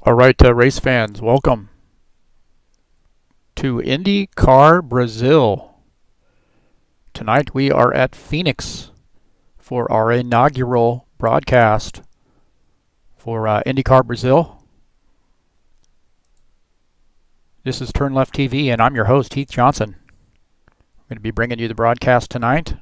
All right, race fans, welcome to Indy Car Brasil. Tonight we are at Phoenix for our inaugural broadcast for Indy Car Brasil. This is TurnLeft TV, and I'm your host, Heath Johnson. I'm going to be bringing you the broadcast tonight.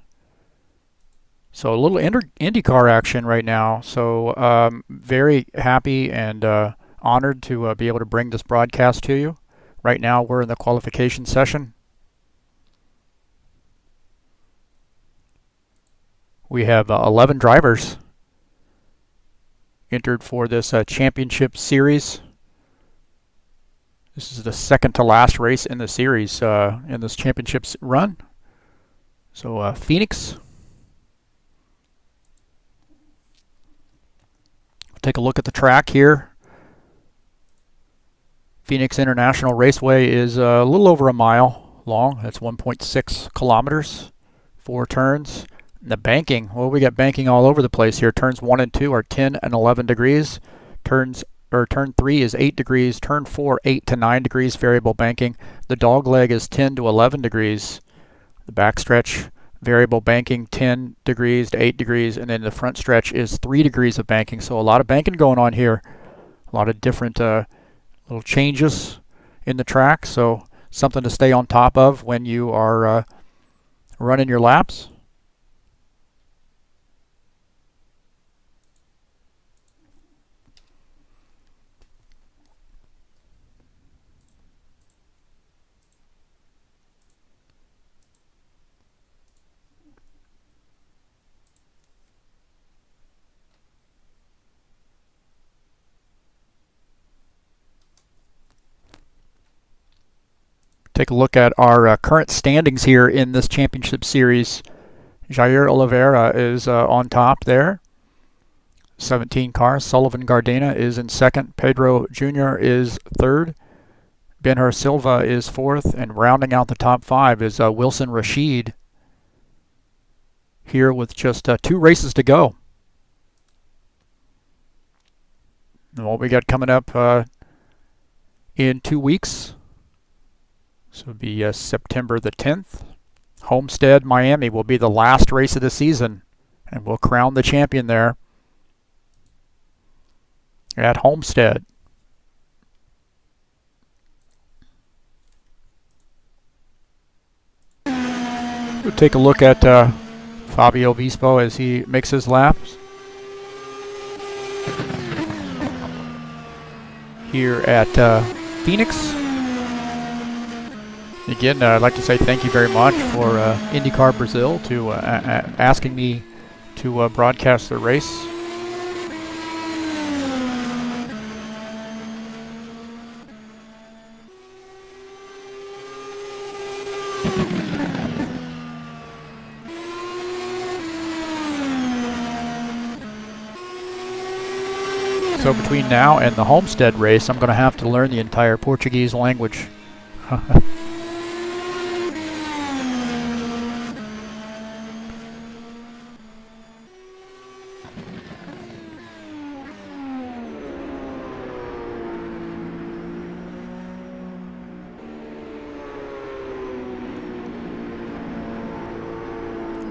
So a little IndyCar action right now. So very happy and honored to be able to bring this broadcast to you. Right now we're in the qualification session. We have 11 drivers entered for this championship series. This is the second to last race in the series in this championships run. So Phoenix. Take a look at the track here. Phoenix International Raceway is a little over a mile long. That's 1.6 kilometers, 4 turns. And the banking, well, we got banking all over the place here. Turns 1 and 2 are 10 and 11 degrees. Turn 3 is 8 degrees. Turn 4, 8 to 9 degrees variable banking. The dog leg is 10 to 11 degrees. The back stretch, variable banking 10 degrees to 8 degrees. And then the front stretch is 3 degrees of banking. So a lot of banking going on here. A lot of different little changes in the track, so something to stay on top of when you are running your laps. Take a look at our current standings here in this championship series. Jair Oliveira is on top there. 17 cars. Sullivan Gardena is in second. Pedro Jr. is third. Ben-Hur Silva is fourth. And rounding out the top 5 is Wilson Rashid here with just 2 races to go. And what we got coming up in 2 weeks. So it'll be September the 10th. Homestead, Miami will be the last race of the season. And we'll crown the champion there at Homestead. We'll take a look at Fabio Bispo as he makes his laps here at Phoenix. Again, I'd like to say thank you very much for Indy Car Brasil to asking me to broadcast the race. So between now and the Homestead race, I'm going to have to learn the entire Portuguese language.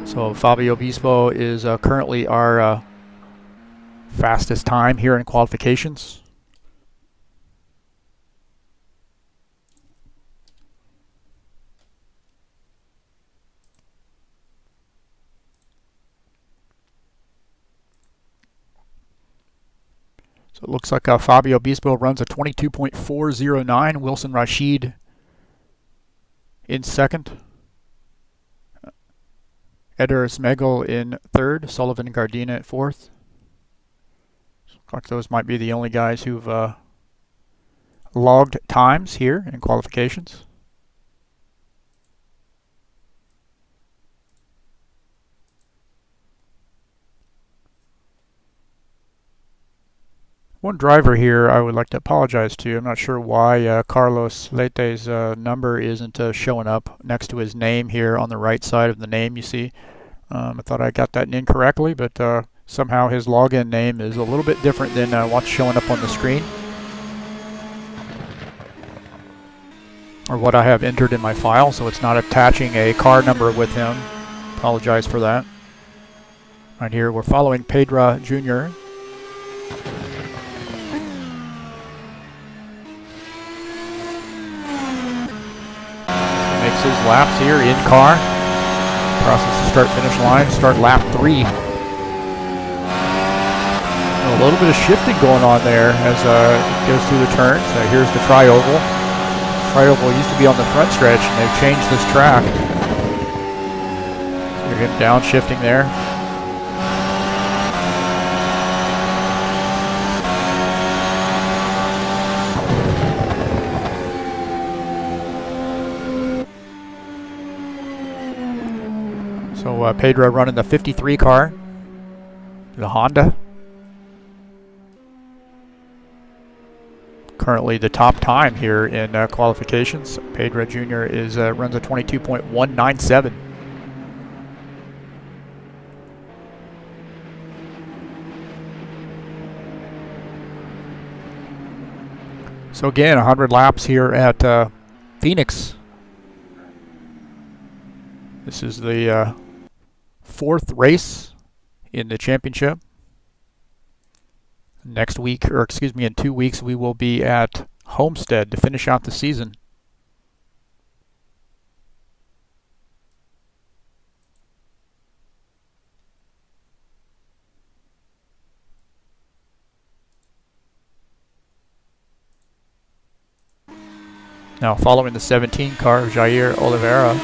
So Fabio Bispo is currently our fastest time here in qualifications. So it looks like Fabio Bispo runs a 22.409. Wilson Rashid in second. Eder Smegel in third. Sullivan Gardena at fourth. Looks like those might be the only guys who've logged times here in qualifications. One driver here I would like to apologize to. I'm not sure why Carlos Leite's number isn't showing up next to his name here on the right side of the name, you see. I thought I got that incorrectly, but somehow his login name is a little bit different than what's showing up on the screen. or what I have entered in my file, so it's not attaching a car number with him. Apologize for that. Right here, we're following Pedro Jr. Makes his laps here in car. Crosses the start-finish line. Start lap 3. A little bit of shifting going on there as it goes through the turns. Here's the tri-oval. Tri-oval used to be on the front stretch, and they've changed this track. So you're getting downshifting there. So Pedro running the 53 car, the Honda. Currently the top time here in qualifications. Pedro Jr. runs a 22.197. So again, 100 laps here at Phoenix. This is the 4th race in the championship. Next week, or excuse me, in 2 weeks, we will be at Homestead to finish out the season. Now following the 17 car of Jair Oliveira.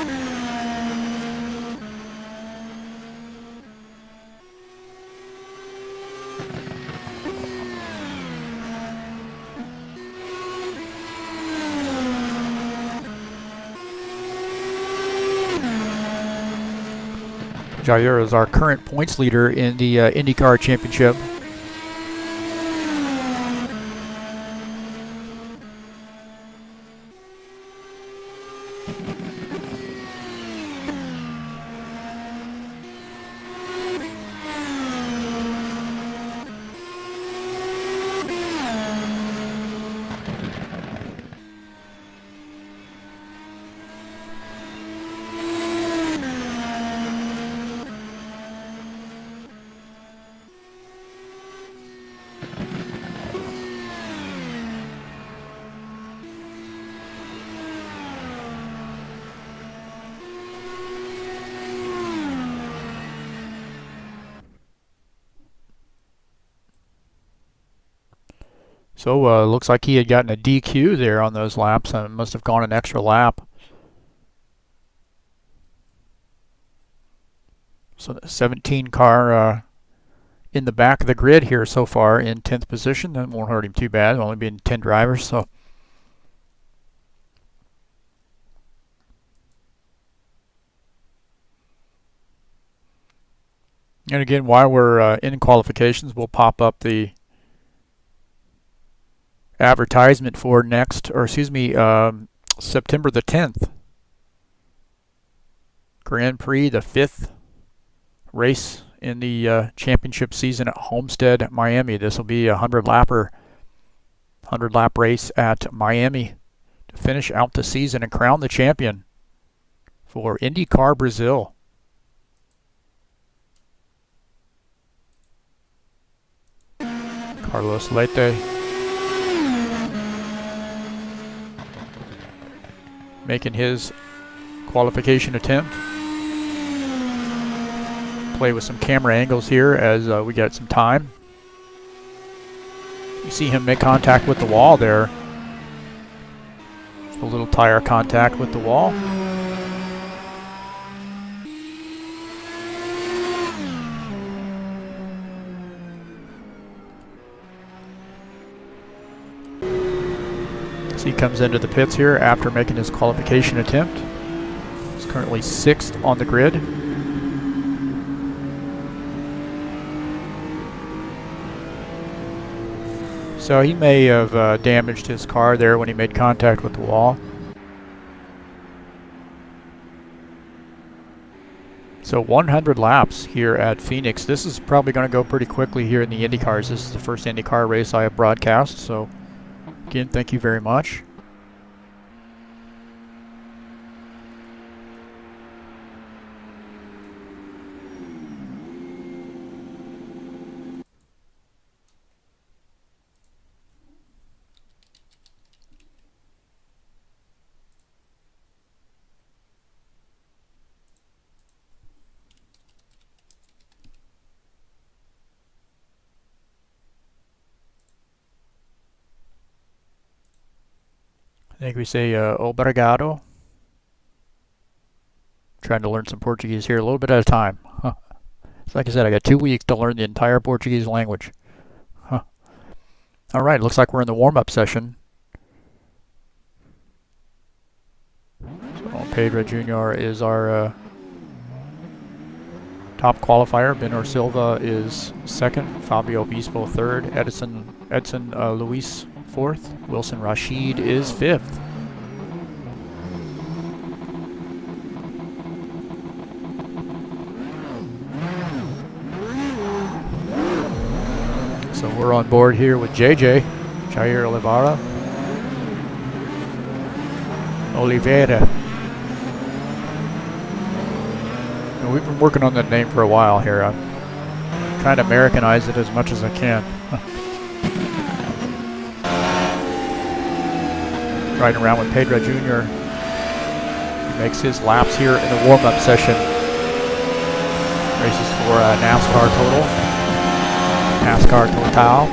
Jair is our current points leader in the IndyCar Championship. So looks like he had gotten a DQ there on those laps. Must have gone an extra lap. So the 17 car in the back of the grid here so far in 10th position. That won't hurt him too bad, only being 10 drivers. So and again, while we're in qualifications, we'll pop up the advertisement for September the 10th. Grand Prix, the 5th race in the championship season at Homestead, Miami. This will be a 100 lap race at Miami to finish out the season and crown the champion for Indy Car Brasil. Carlos Leite making his qualification attempt. Play with some camera angles here as we get some time. You see him make contact with the wall there. Just a little tire contact with the wall. He comes into the pits here after making his qualification attempt. He's currently 6th on the grid. So he may have damaged his car there when he made contact with the wall. So 100 laps here at Phoenix. This is probably going to go pretty quickly here in the IndyCars. This is the first IndyCar race I have broadcast, so again, thank you very much. I think we say obrigado. Trying to learn some Portuguese here a little bit at a time. Huh. So like I said, I got 2 weeks to learn the entire Portuguese language. Huh. All right, looks like we're in the warm-up session. So Pedro Jr. is our top qualifier. Benor Silva is second. Fabio Obispo third. Edson Luis fourth. Wilson Rashid is fifth. So we're on board here with JJ, Jair Oliveira. And we've been working on that name for a while here. I'm trying to Americanize it as much as I can. Riding around with Pedro Jr. He makes his laps here in the warm-up session. Races for NASCAR Total. NASCAR Total.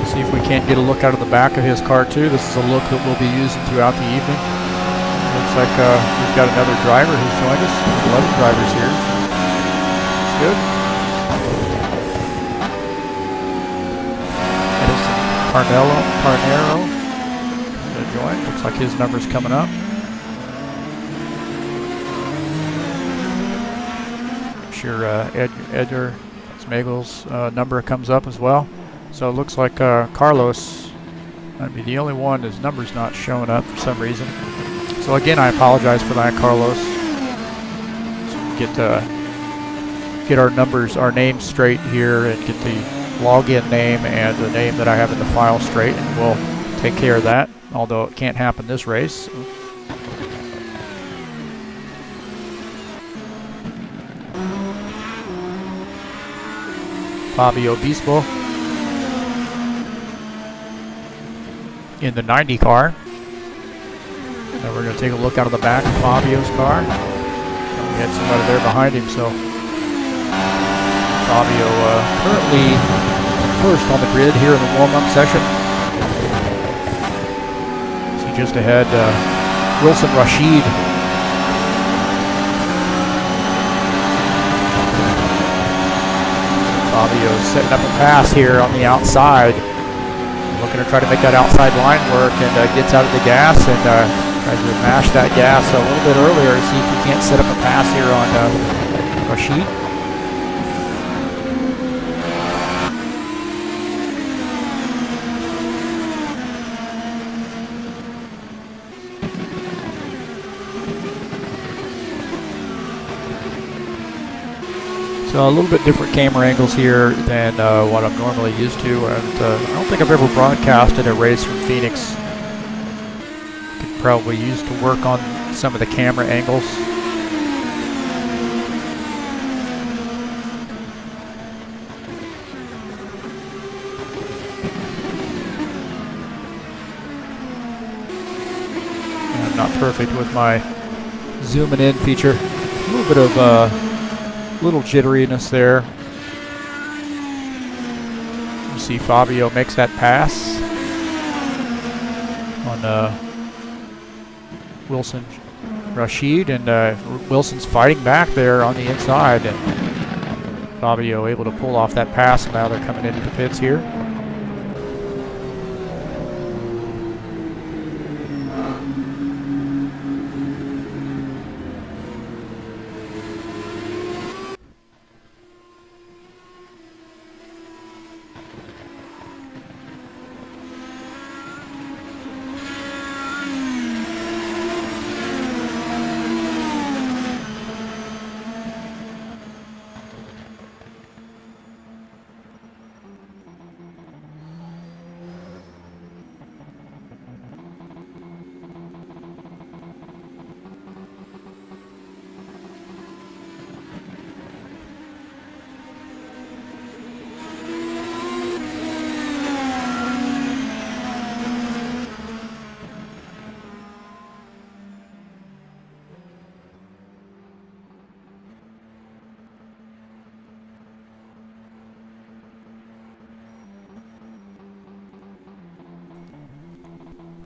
See if we can't get a look out of the back of his car too. This is a look that we'll be using throughout the evening. Looks like we've got another driver who's joined us. 11 drivers here. That's good. Edison Carnero. Join. Looks like his number's coming up. I'm sure Edgar Smeagol's number comes up as well. So it looks like Carlos might be the only one his number's not showing up for some reason. So again, I apologize for that, Carlos. So get our numbers, our names straight here, and get the login name and the name that I have in the file straight, and we'll take care of that. Although it can't happen this race. Fabio Obispo in the 90 car. Now we're going to take a look out of the back of Fabio's car. And we had somebody there behind him, so Fabio currently first on the grid here in the warm-up session. Just ahead, Wilson Rashid. Fabio setting up a pass here on the outside. Looking to try to make that outside line work, and gets out of the gas and tries to mash that gas a little bit earlier to see if he can't set up a pass here on Rashid. So a little bit different camera angles here than what I'm normally used to, and I don't think I've ever broadcasted a race from Phoenix. Could probably use to work on some of the camera angles. And I'm not perfect with my zooming in feature. A little bit of little jitteriness there. You see Fabio makes that pass on Wilson Rashid, and Wilson's fighting back there on the inside, and Fabio able to pull off that pass. Now they're coming into the pits here.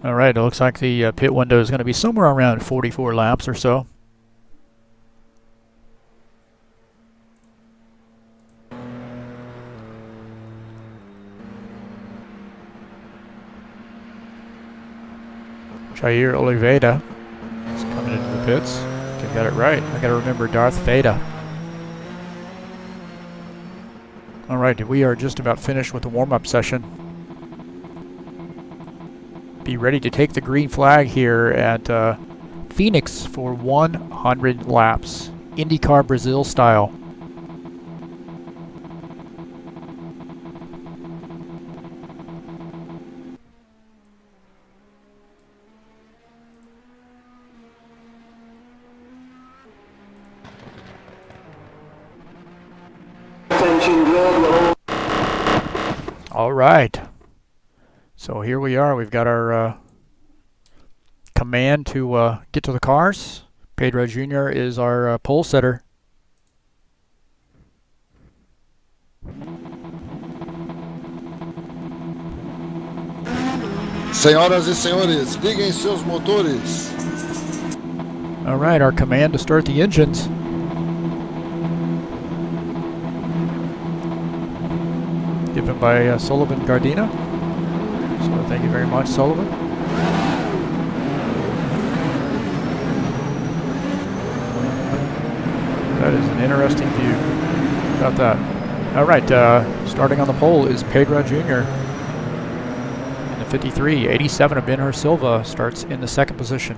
All right, it looks like the pit window is going to be somewhere around 44 laps or so. Jair Oliveira is coming into the pits. I got it right. I got to remember Darth Vader. All right, we are just about finished with the warm-up session. Be ready to take the green flag here at Phoenix for 100 laps, Indy Car Brasil style. All right. So here we are. We've got our command to get to the cars. Pedro Jr. is our pole setter. Senhoras e senhores, liguem seus motores. All right, our command to start the engines. Given by Sullivan Gardena. So thank you very much, Sullivan. That is an interesting view. How about that? All right, starting on the pole is Pedro Jr. in the 53. 87 of Ben-Hur Silva starts in the second position.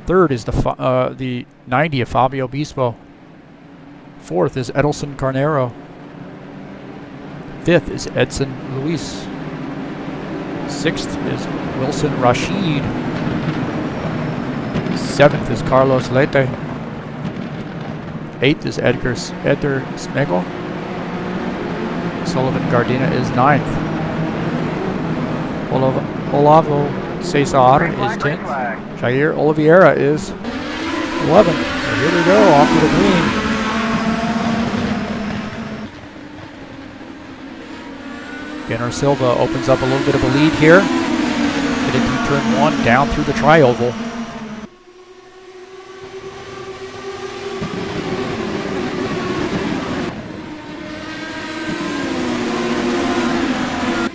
Third is the 90 of Fabio Bispo. Fourth is Edelson Carneiro. Fifth is Edson Luis. Sixth is Wilson Rashid. Seventh is Carlos Leite. Eighth is Edgar Smegel. Sullivan Gardena is ninth. Olavo Cesar is 10th. Jair Oliveira is 11th. So here we go, off to the green. Ben-Hur Silva opens up a little bit of a lead here. Headed through turn 1, down through the tri-oval.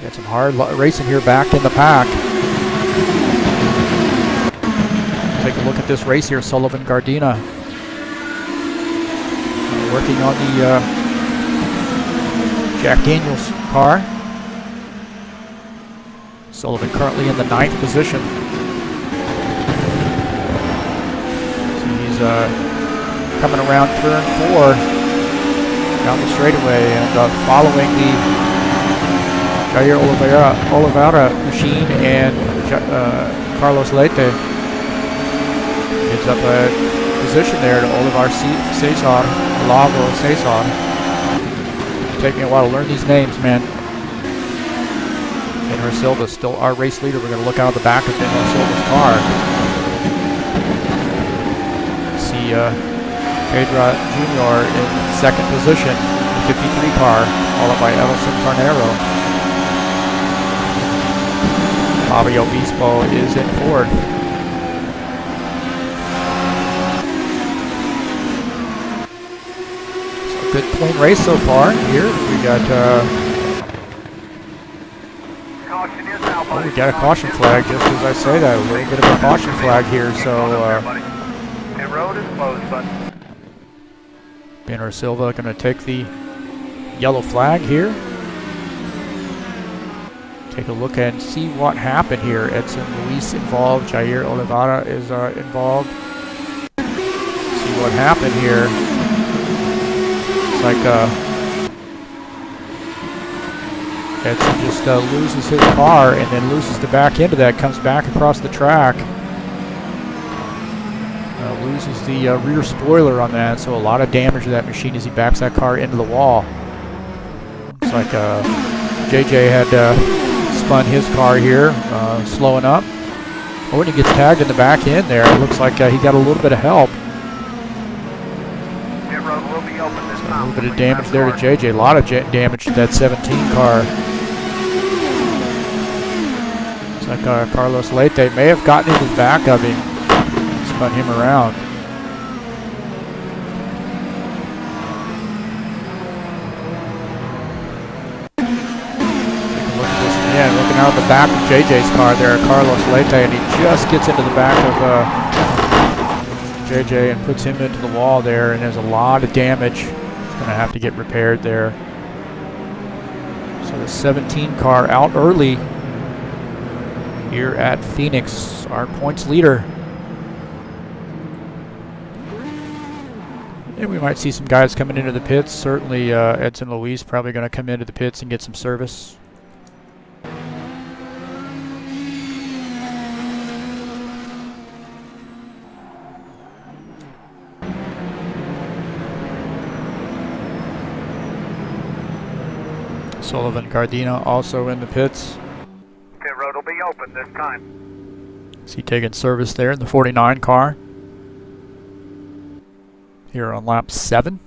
Got some hard racing here back in the pack. Take a look at this race here, Sullivan Gardena. Working on the Jack Daniels car. Sullivan currently in the 9th position. So he's coming around turn 4 down the straightaway and following the Jair Oliveira machine and Carlos Leite. Gives up a position there to Olavo Cesar. Take me a while to learn these names, man. Ben-Hur Silva still our race leader. We're going to look out the back of Ben-Hur Silva's car. See Pedro Jr. in second position, 53 car, followed by Edelson Carneiro. Fabio Bispo is in fourth. So good clean race so far. Here we got. We got a caution flag, just as I say that. A little bit of a caution flag here, so Ben-Hur Silva going to take the yellow flag here. Take a look and see what happened here. Edson Luis involved, Jair Oliveira is involved. See what happened here. It's like Edson just loses his car and then loses the back end of that, comes back across the track. Loses the rear spoiler on that, so a lot of damage to that machine as he backs that car into the wall. Looks like JJ had spun his car here, slowing up. Oh, and he gets tagged in the back end there. It looks like he got a little bit of help. A little bit of damage there to JJ. A lot of damage to that 17 car. Looks like Carlos Leite may have gotten into the back of him, spun him around. Look at this again, looking out the back of JJ's car there, Carlos Leite, and he just gets into the back of JJ and puts him into the wall there, and there's a lot of damage. It's going to have to get repaired there. So the 17 car out early here at Phoenix, our points leader. And we might see some guys coming into the pits. Certainly Edson Luis probably going to come into the pits and get some service. Sullivan Gardena also in the pits. Pit road will be open this time. Is he taking service there in the 49 car? Here on lap 7.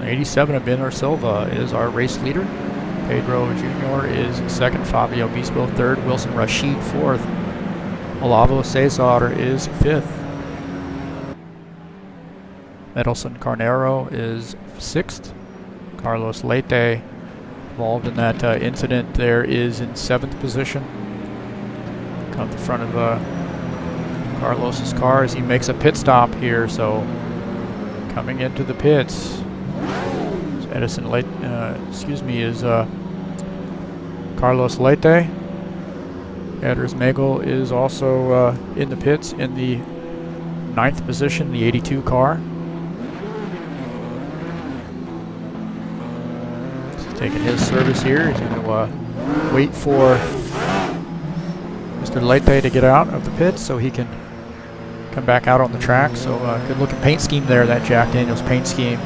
87 of Ben Silva is our race leader. Pedro Jr. is second. Fabio Bispo third. Wilson Rashid fourth. Olavo Cesar is fifth. Edelson Carnero is sixth. Carlos Leite, involved in that incident there, is in 7th position. Come to the front of Carlos's car as he makes a pit stop here. So coming into the pits, so Edison Leite, is Carlos Leite. Eders Megel is also in the pits in the 9th position, the 82 car. Taking his service here. He's going to wait for Mr. Leite to get out of the pits so he can come back out on the track. So good looking paint scheme there, that Jack Daniels paint scheme.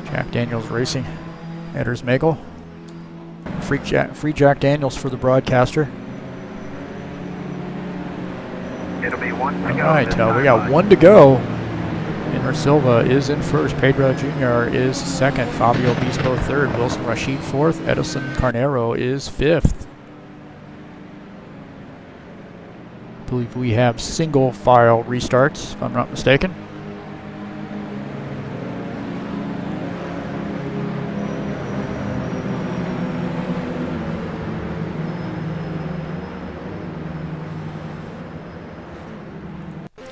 Jack Daniels Racing. Eders Megel. Free Jack Daniels for the broadcaster. It'll be one to go. All right, we got one to go. Silva is in first. Pedro Jr. is second. Fabio Bispo third. Wilson Rashid fourth. Edison Carnero is fifth. I believe we have single file restarts, if I'm not mistaken.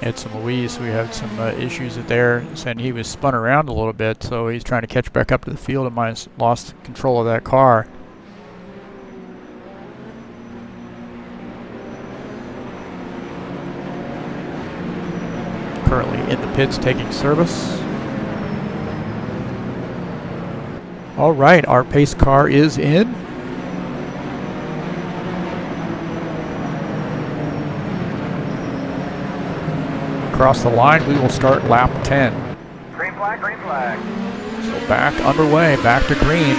Edson Luis, we had some issues there, and he was spun around a little bit, so he's trying to catch back up to the field and might have lost control of that car. Currently in the pits taking service. All right, our pace car is in. Across the line, we will start lap 10. Green flag, green flag. So back underway, back to green.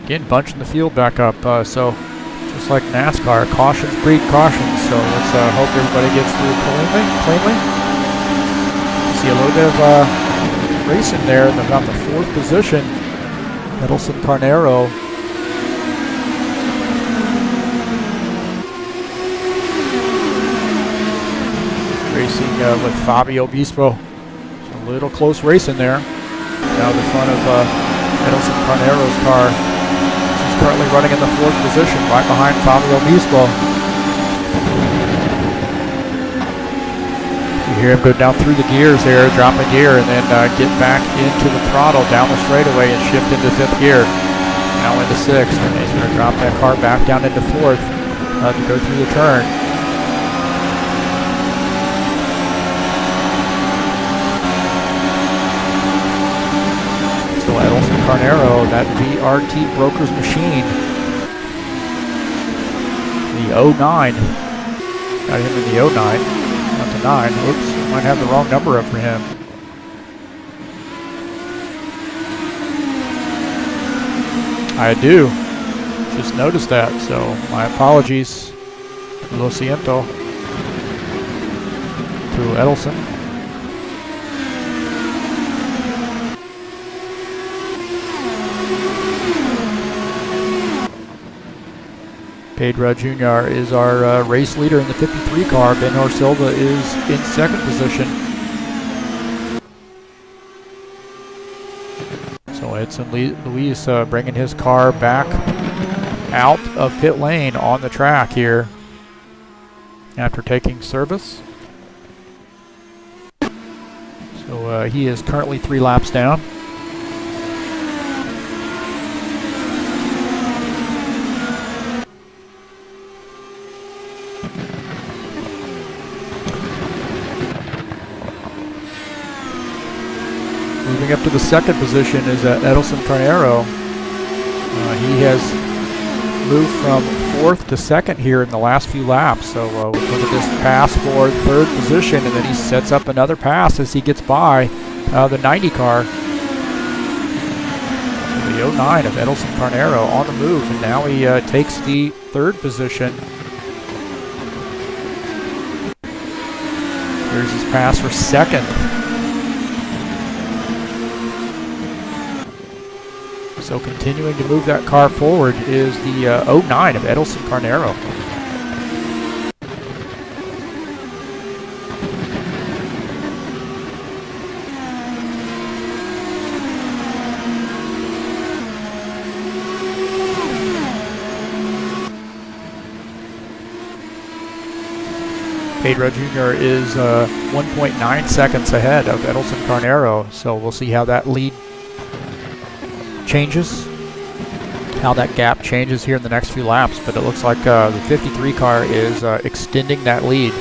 Again, bunching the field back up. So just like NASCAR, cautions breed cautions. So let's hope everybody gets through cleanly. See a little bit of racing there. They've got the 4th position. Edelson Carnero. Racing with Fabio Bispo. So a little close racing there. Now the front of Edelson Carnero's car. He's currently running in the 4th position, right behind Fabio Bispo. You hear him go down through the gears there, drop a gear, and then get back into the throttle down the straightaway and shift into 5th gear. Now into 6th, and he's going to drop that car back down into 4th to go through the turn. Edelson Carnero, that VRT Brokers machine. The 09. Got him in the 09, not the 9. Oops, I might have the wrong number up for him. I do. Just noticed that, so my apologies. Lo siento to Pedro Jr. is our race leader in the 53 car. Benhor Silva is in second position. So Edson Luis bringing his car back out of pit lane on the track here after taking service. So he is currently 3 laps down. Moving up to the second position is Edelson Carnero. He has moved from 4th to 2nd here in the last few laps. So we look at this pass for 3rd position, and then he sets up another pass as he gets by the 90 car. The 09 of Edelson Carnero on the move, and now he takes the 3rd position. Here's his pass for 2nd. So continuing to move that car forward is the 09 of Edelson Carnero. Pedro Jr. is 1.9 seconds ahead of Edelson Carnero, so we'll see how that lead changes, how that gap changes here in the next few laps. But it looks like the 53 car is extending that lead,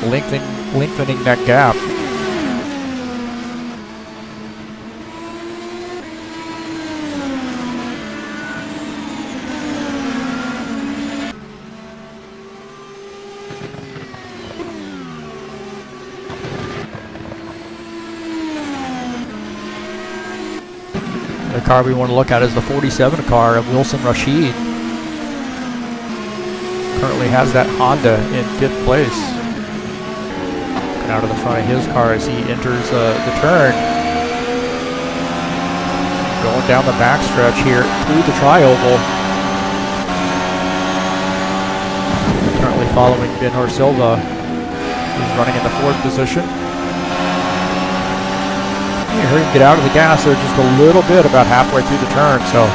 lengthening that gap. The car we want to look at is the 47 car of Wilson Rashid. Currently has that Honda in 5th place. Looking out of the front of his car as he enters the turn. Going down the backstretch here through the tri-oval. Currently following Benhor Silva, who's running in the 4th position. You heard him get out of the gas there just a little bit about halfway through the turn. So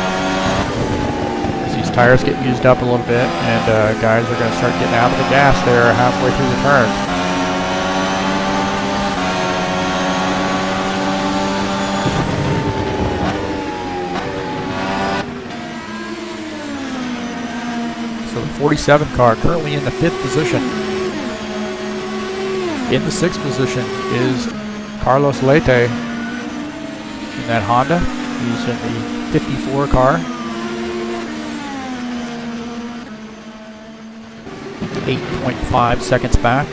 as these tires get used up a little bit, and guys are going to start getting out of the gas there halfway through the turn. So the 47 car currently in the 5th position. In the 6th position is Carlos Leite in that Honda. He's in the 54 car. 8.5 seconds back.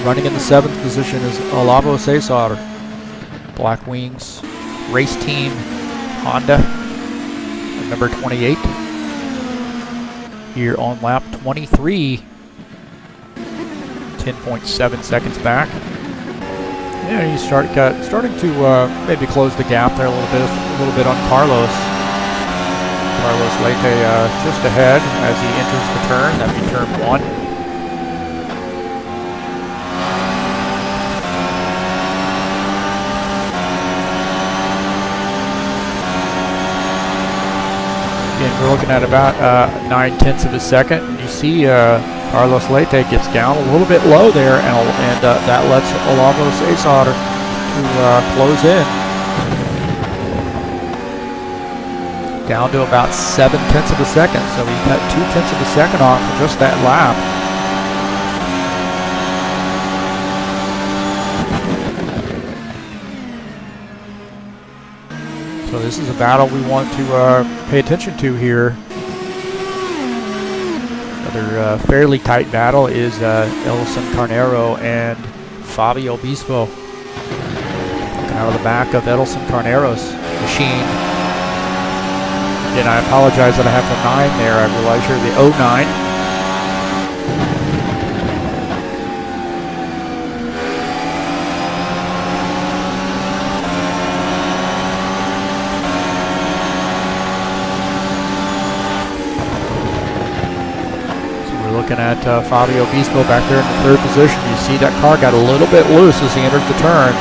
Running in the 7th position is Olavo Cesar. Black Wings Race Team Honda, number 28. Here on lap 23, 10.7 seconds back. Yeah, he's starting to maybe close the gap there a little bit on Carlos. Carlos Leite just ahead as he enters the turn. That'd be turn 1. Again, we're looking at about 9/10 of a second. And you see Carlos Leite gets down a little bit low there, and that lets Olavo Cesar to close in. Down to about 7/10 of a second. So he cut 2/10 of a second off for just that lap. So this is a battle we want to pay attention to here. Another fairly tight battle is Edelson Carnero and Fabio Bispo. Looking out of the back of Edelson Carnero's machine. And I apologize that I have the 9 there. I realize you're the 09. Looking at Fabio Bispo back there in the third position. You see that car got a little bit loose as he entered the turns.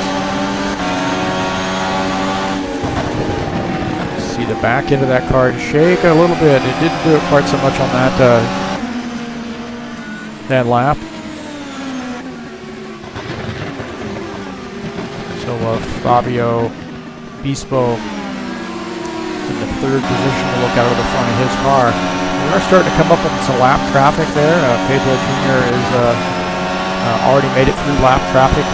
See the back end of that car shake a little bit. It didn't do it quite so much on that lap. So Fabio Bispo in the third position to look out of the front of his car. We are starting to come up with some lap traffic there. Pedro Jr. is already made it through lap traffic.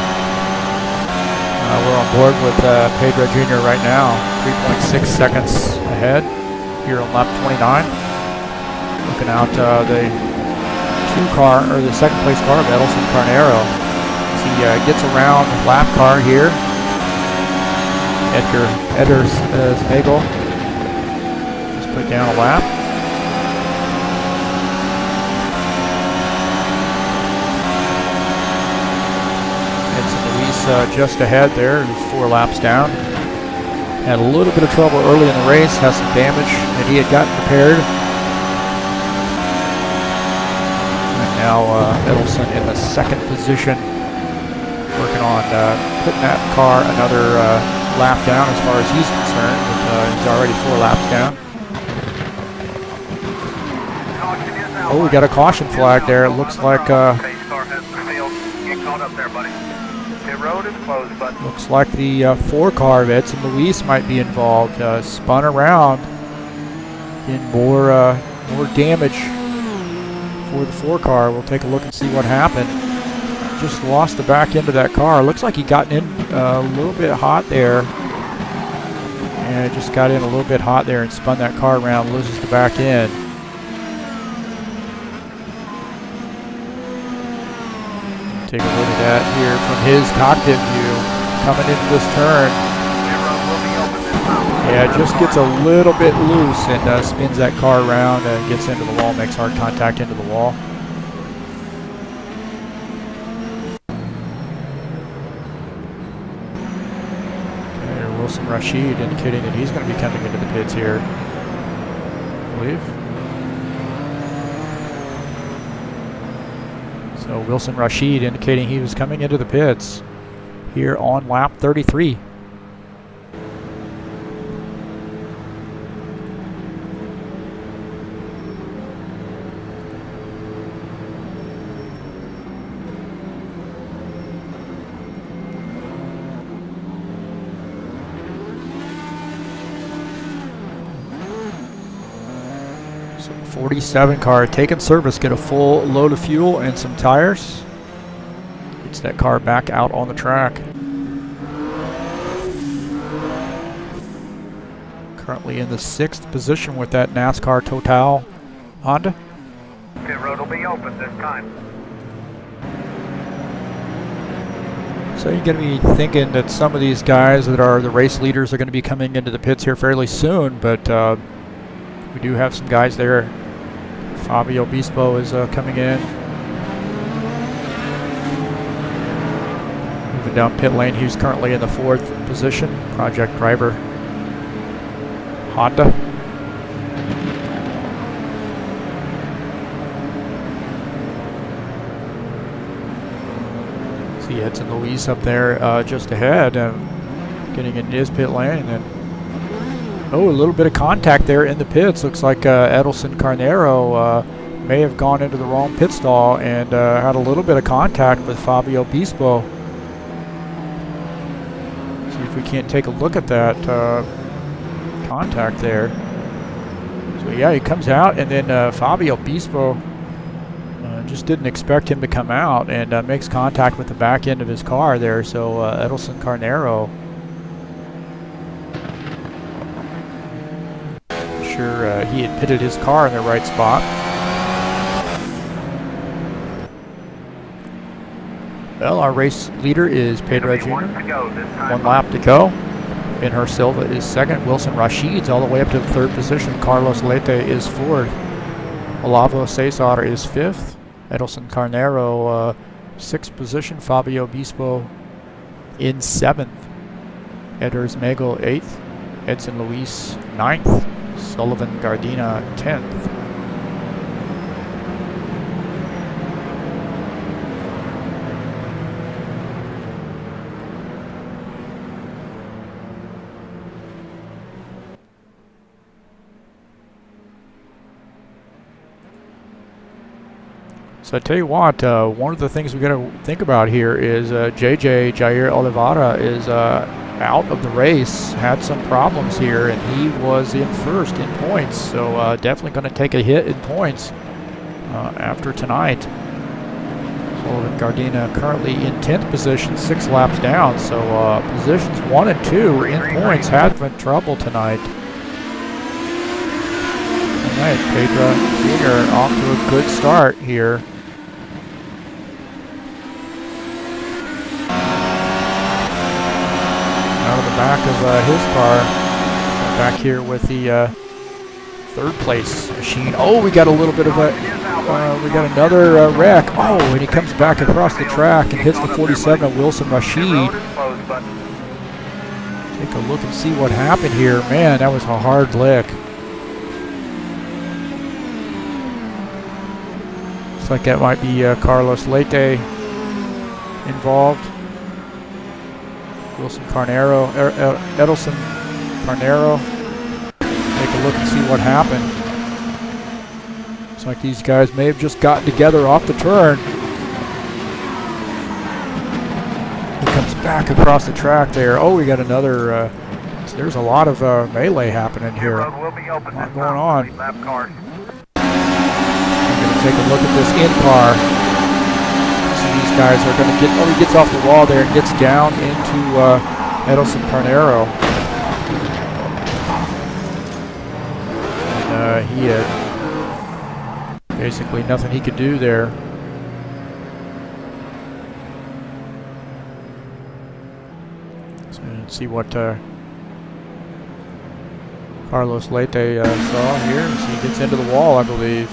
We're on board with Pedro Jr. right now, 3.6 seconds ahead here on lap 29. Looking out the the second place car of Edelson Carnero. As he gets around the lap car here. Edgar Nagel just put down a lap. Just ahead there, he's 4 laps down. Had a little bit of trouble early in the race, has some damage that he had gotten repaired. And now Edelson in the second position, working on putting that car another lap down as far as he's concerned. But, he's already 4 laps down. Oh, we got a caution flag there. It looks like road is closed, but looks like the 4 car of Edson Luis might be involved. Spun around, in more damage for the 4 car. We'll take a look and see what happened. Just lost the back end of that car. Looks like he got in a little bit hot there, and just got in a little bit hot there and spun that car around. Loses the back end. Take a look at that here from his cockpit view, coming into this turn. Yeah, it just gets a little bit loose and spins that car around and gets into the wall, makes hard contact into the wall. Okay, Wilson Rashid indicating that he's going to be coming into the pits here, I believe. So Wilson Rashid indicating he was coming into the pits here on lap 33. So 47 car taking service, get a full load of fuel and some tires. Gets that car back out on the track. Currently in the 6th position with that NASCAR Total Honda. Pit road will be open this time. So you're going to be thinking that some of these guys that are the race leaders are going to be coming into the pits here fairly soon, but we do have some guys there. Fabio Bispo is coming in. Moving down pit lane, he's currently in the 4th position. Project driver Honda. See Edson Luis up there just ahead, getting in his pit lane, and then a little bit of contact there in the pits. Looks like Edelson Carnero may have gone into the wrong pit stall and had a little bit of contact with Fabio Bispo. See if we can't take a look at that contact there. So yeah, he comes out, and then Fabio Bispo just didn't expect him to come out and makes contact with the back end of his car there. So Edelson Carnero, he had pitted his car in the right spot. Well, our race leader is Pedro Jr. 1 lap to go. Ben Silva is 2nd. Wilson Rashid's all the way up to the 3rd position. Carlos Leite is 4th. Olavo Cesar is 5th. Edelson Carnero 6th position. Fabio Bispo in 7th. Eders Megel 8th. Edson Luis 9th. Sullivan Gardina 10th. So I tell you what, one of the things we got to think about here is Jair Oliveira is out of the race, had some problems here, and he was in first in points. So definitely going to take a hit in points after tonight. Sullivan Gardena currently in 10th position, 6 laps down. So positions 1 and 2 in points have been trouble tonight. All right, Pedro Jr. off to a good start here. Out of the back of his car. Back here with the third place machine. Oh, we got a little bit of a, we got another wreck. Oh, and he comes back across the track and hits the 47 of Wilson Rashid. Take a look and see what happened here. Man, that was a hard lick. Looks like that might be Carlos Leite involved. Wilson Carnero, Edelson Carnero. Take a look and see what happened. Looks like these guys may have just gotten together off the turn. He comes back across the track there. Oh, we got another, so there's a lot of melee happening here. A lot going on. I'm going to take a look at this in-car. So these guys are going to get, oh, he gets off the wall there and gets down into Edelson Carnero. And he had basically nothing he could do there. So let's see what Carlos Leite saw here. So he gets into the wall, I believe.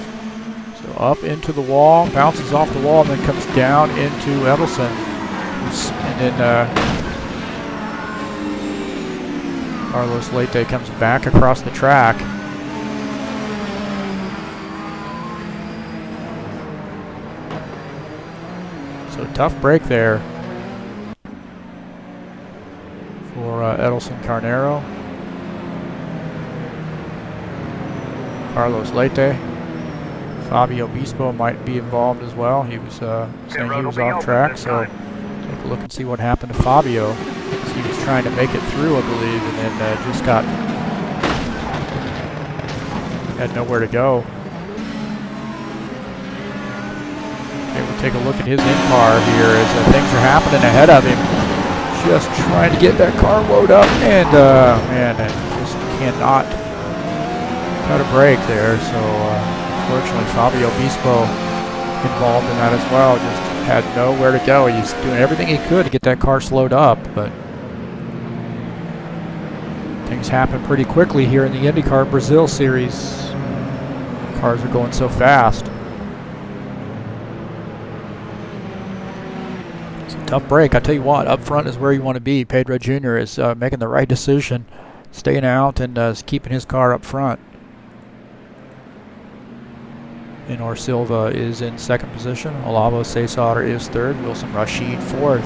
So up into the wall, bounces off the wall, and then comes down into Edelson. And then Carlos Leite comes back across the track. So tough break there for Edelson Carnero. Carlos Leite. Fabio Bispo might be involved as well. He was saying he was off track, so take a look and see what happened to Fabio. So he was trying to make it through, I believe, and then just had nowhere to go. Okay, we'll take a look at his in-car here as things are happening ahead of him. Just trying to get that car load up, and man, it just cannot cut a break there. So unfortunately, Fabio Bispo involved in that as well. Just had nowhere to go. He's doing everything he could to get that car slowed up, but things happen pretty quickly here in the Indy Car Brasil series. Cars are going so fast. It's a tough break. I tell you what, up front is where you want to be. Pedro Jr. is making the right decision, staying out and keeping his car up front. Inor Silva is in second position. Olavo Cesar is third. Wilson Rashid fourth.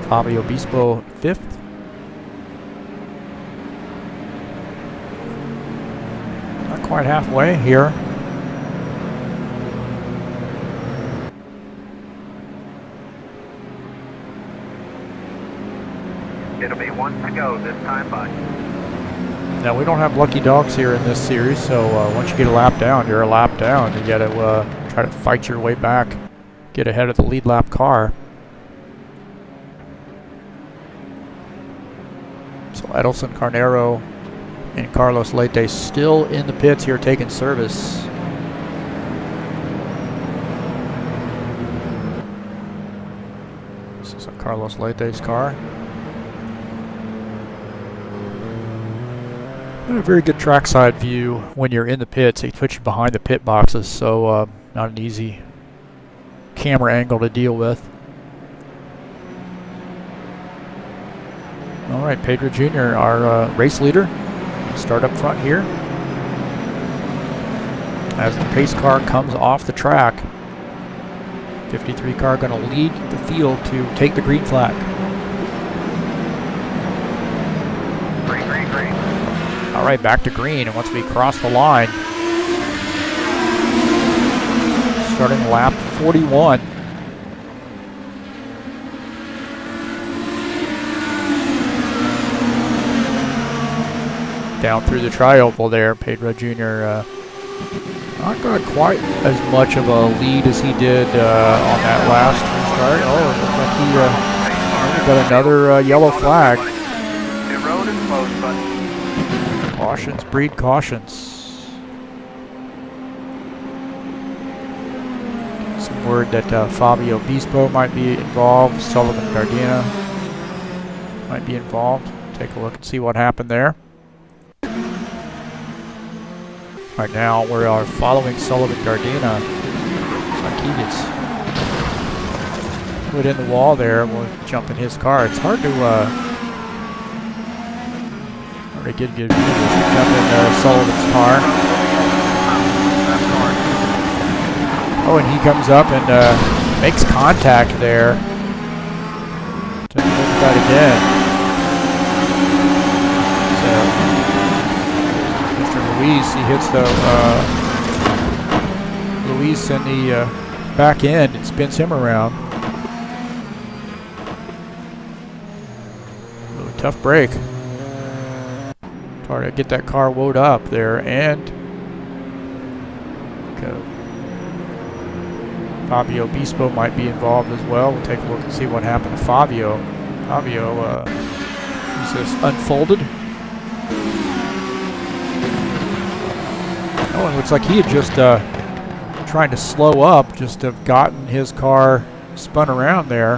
Fabio Bispo fifth. Not quite halfway here. It'll be 1 to go this time, bud. Now, we don't have lucky dogs here in this series, so once you get a lap down, you're a lap down. You got to try to fight your way back, get ahead of the lead lap car. So Edelson Carnero and Carlos Leite still in the pits here taking service. This is Carlos Leite's car. A very good trackside view when you're in the pits. They put you behind the pit boxes, so not an easy camera angle to deal with. All right, Pedro Jr., our race leader, start up front here. As the pace car comes off the track, 53 car going to lead the field to take the green flag. All right, back to green, and once we cross the line, starting lap 41. Down through the tri-oval there, Pedro Jr. Not got quite as much of a lead as he did on that last start. Oh, it looks like he got another yellow flag. Cautions breed cautions. Some word that Fabio Bispo might be involved. Sullivan Gardena might be involved. Take a look and see what happened there. Right now, we are following Sullivan Gardena. Looks like he gets put in the wall there. We'll jump in his car. It's hard to get jump in Sullivan's car. Oh, and he comes up and makes contact there. To look at that again. Luis, he hits the Luis in the back end and spins him around. Really tough break. Hard to get that car woed up there, and Fabio Bispo might be involved as well. We'll take a look and see what happened to Fabio. Fabio, he's just unfolded. Oh, it looks like he had just trying to slow up, just have gotten his car spun around there.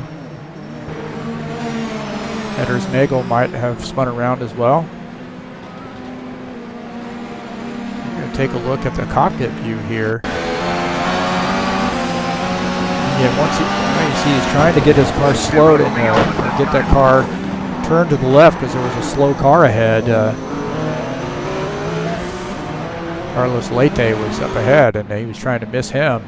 Headers Nagel might have spun around as well. We're going to take a look at the cockpit view here. Yeah, once you see he's trying to get his car slowed and get that car turned to the left because there was a slow car ahead. Carlos Leite was up ahead, and he was trying to miss him.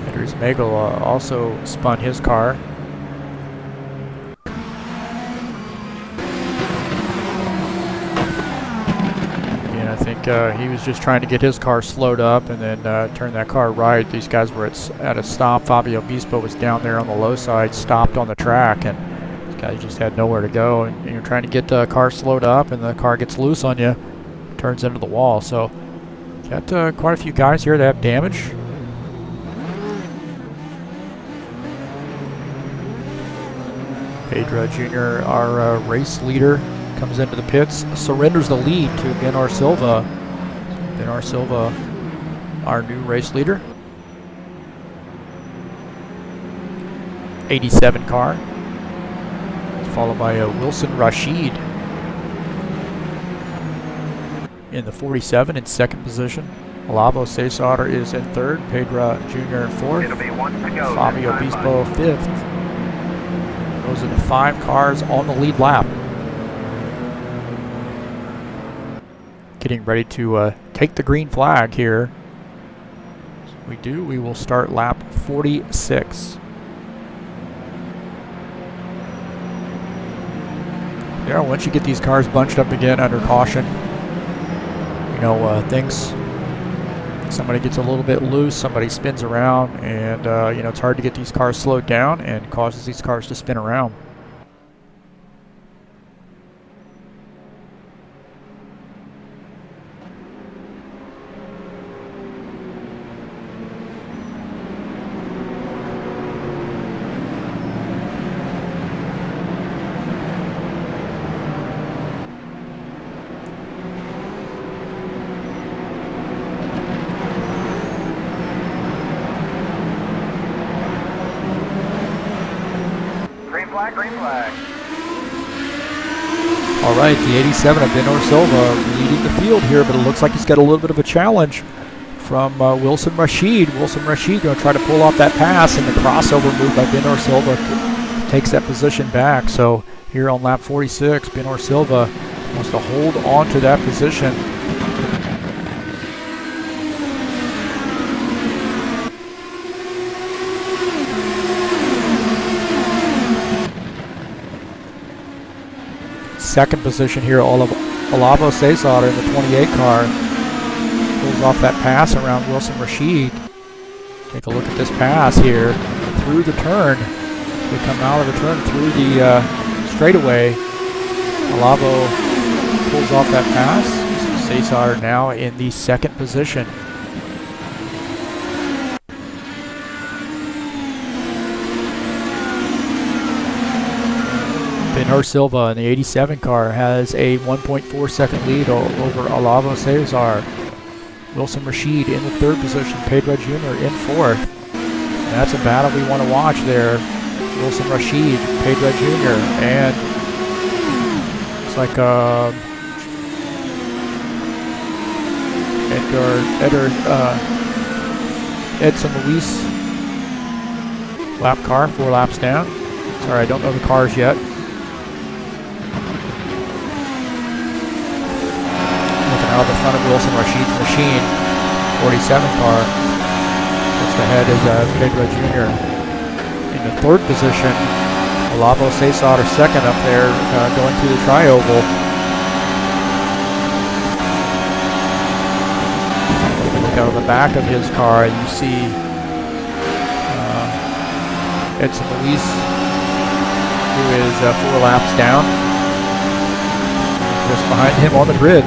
Andres Magel also spun his car. And I think he was just trying to get his car slowed up and then turn that car right. These guys were at a stop. Fabio Bispo was down there on the low side, stopped on the track, and these guys just had nowhere to go. And you're trying to get the car slowed up, and the car gets loose on you, turns into the wall. So got quite a few guys here that have damage. Pedro Jr., our race leader, comes into the pits, surrenders the lead to Benor Silva. Benor Silva, our new race leader. 87 car. Followed by Wilson Rashid in the 47 in second position. Olavo Cesar is in third. Pedro Jr. in fourth. Fabio Bispo fifth. Those are the 5 cars on the lead lap. Getting ready to take the green flag here. We will start lap 46. Yeah, once you get these cars bunched up again under caution, you know, somebody gets a little bit loose, somebody spins around, and you know, it's hard to get these cars slowed down and causes these cars to spin around. Green flag. All right, the 87 of Benor Silva leading the field here, but it looks like he's got a little bit of a challenge from Wilson Rashid. Wilson Rashid going to try to pull off that pass, and the crossover move by Benor Silva takes that position back. So here on lap 46, Benor Silva wants to hold on to that position. second position here. Olavo Cesar in the 28 car pulls off that pass around Wilson Rashid. Take a look at this pass here through the turn. We come out of the turn through the straightaway. Olavo pulls off that pass. Cesar now in the second position. Ben Silva in the 87 car has a 1.4 second lead over Olavo Cesar. Wilson Rashid in the third position, Pedro Jr. in fourth. And that's a battle we want to watch there. Wilson Rashid, Pedro Jr. and it's like Edson Luis lap car, 4 laps down. Sorry, I don't know the cars yet. Looking out the front of Wilson Rashid's machine, 47 car. Just ahead is Pedro Jr. In the third position, Olavo Cesar second up there, going through the tri-oval. Look out of the back of his car, and you see Edson Luis, who is 4 laps down, just behind him on the grid.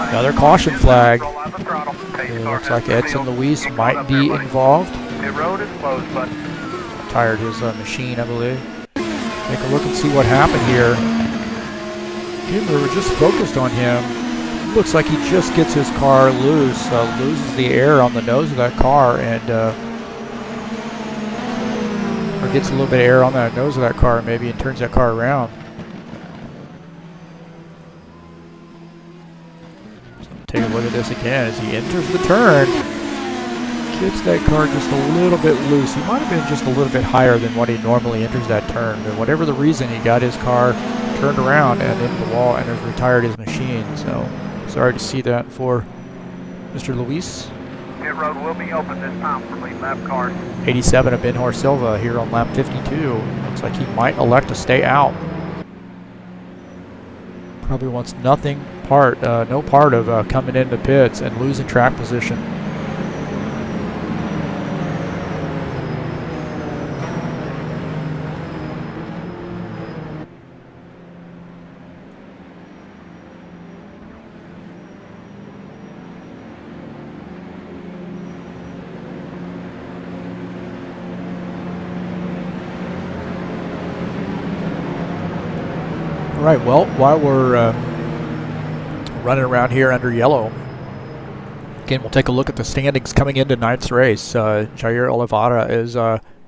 Another caution flag. It looks like Edson Luis might be involved. Tired his machine, I believe. Take a look and see what happened here. Again, we were just focused on him. Looks like he just gets his car loose, loses the air on the nose of that car, and or gets a little bit of air on that nose of that car, maybe, and turns that car around. Take a look at this again as he enters the turn. Gets that car just a little bit loose. He might have been just a little bit higher than what he normally enters that turn. But whatever the reason, he got his car turned around and into the wall and has retired his machine. So sorry to see that for Mr. Luis. Pit road will be open this time for lead lap cars. 87 of Ben Silva here on lap 52. Looks like he might elect to stay out. Probably wants no part of coming into pits and losing track position. All right, well, while we're running around here under yellow, again, we'll take a look at the standings coming into tonight's race. Jair Oliveira is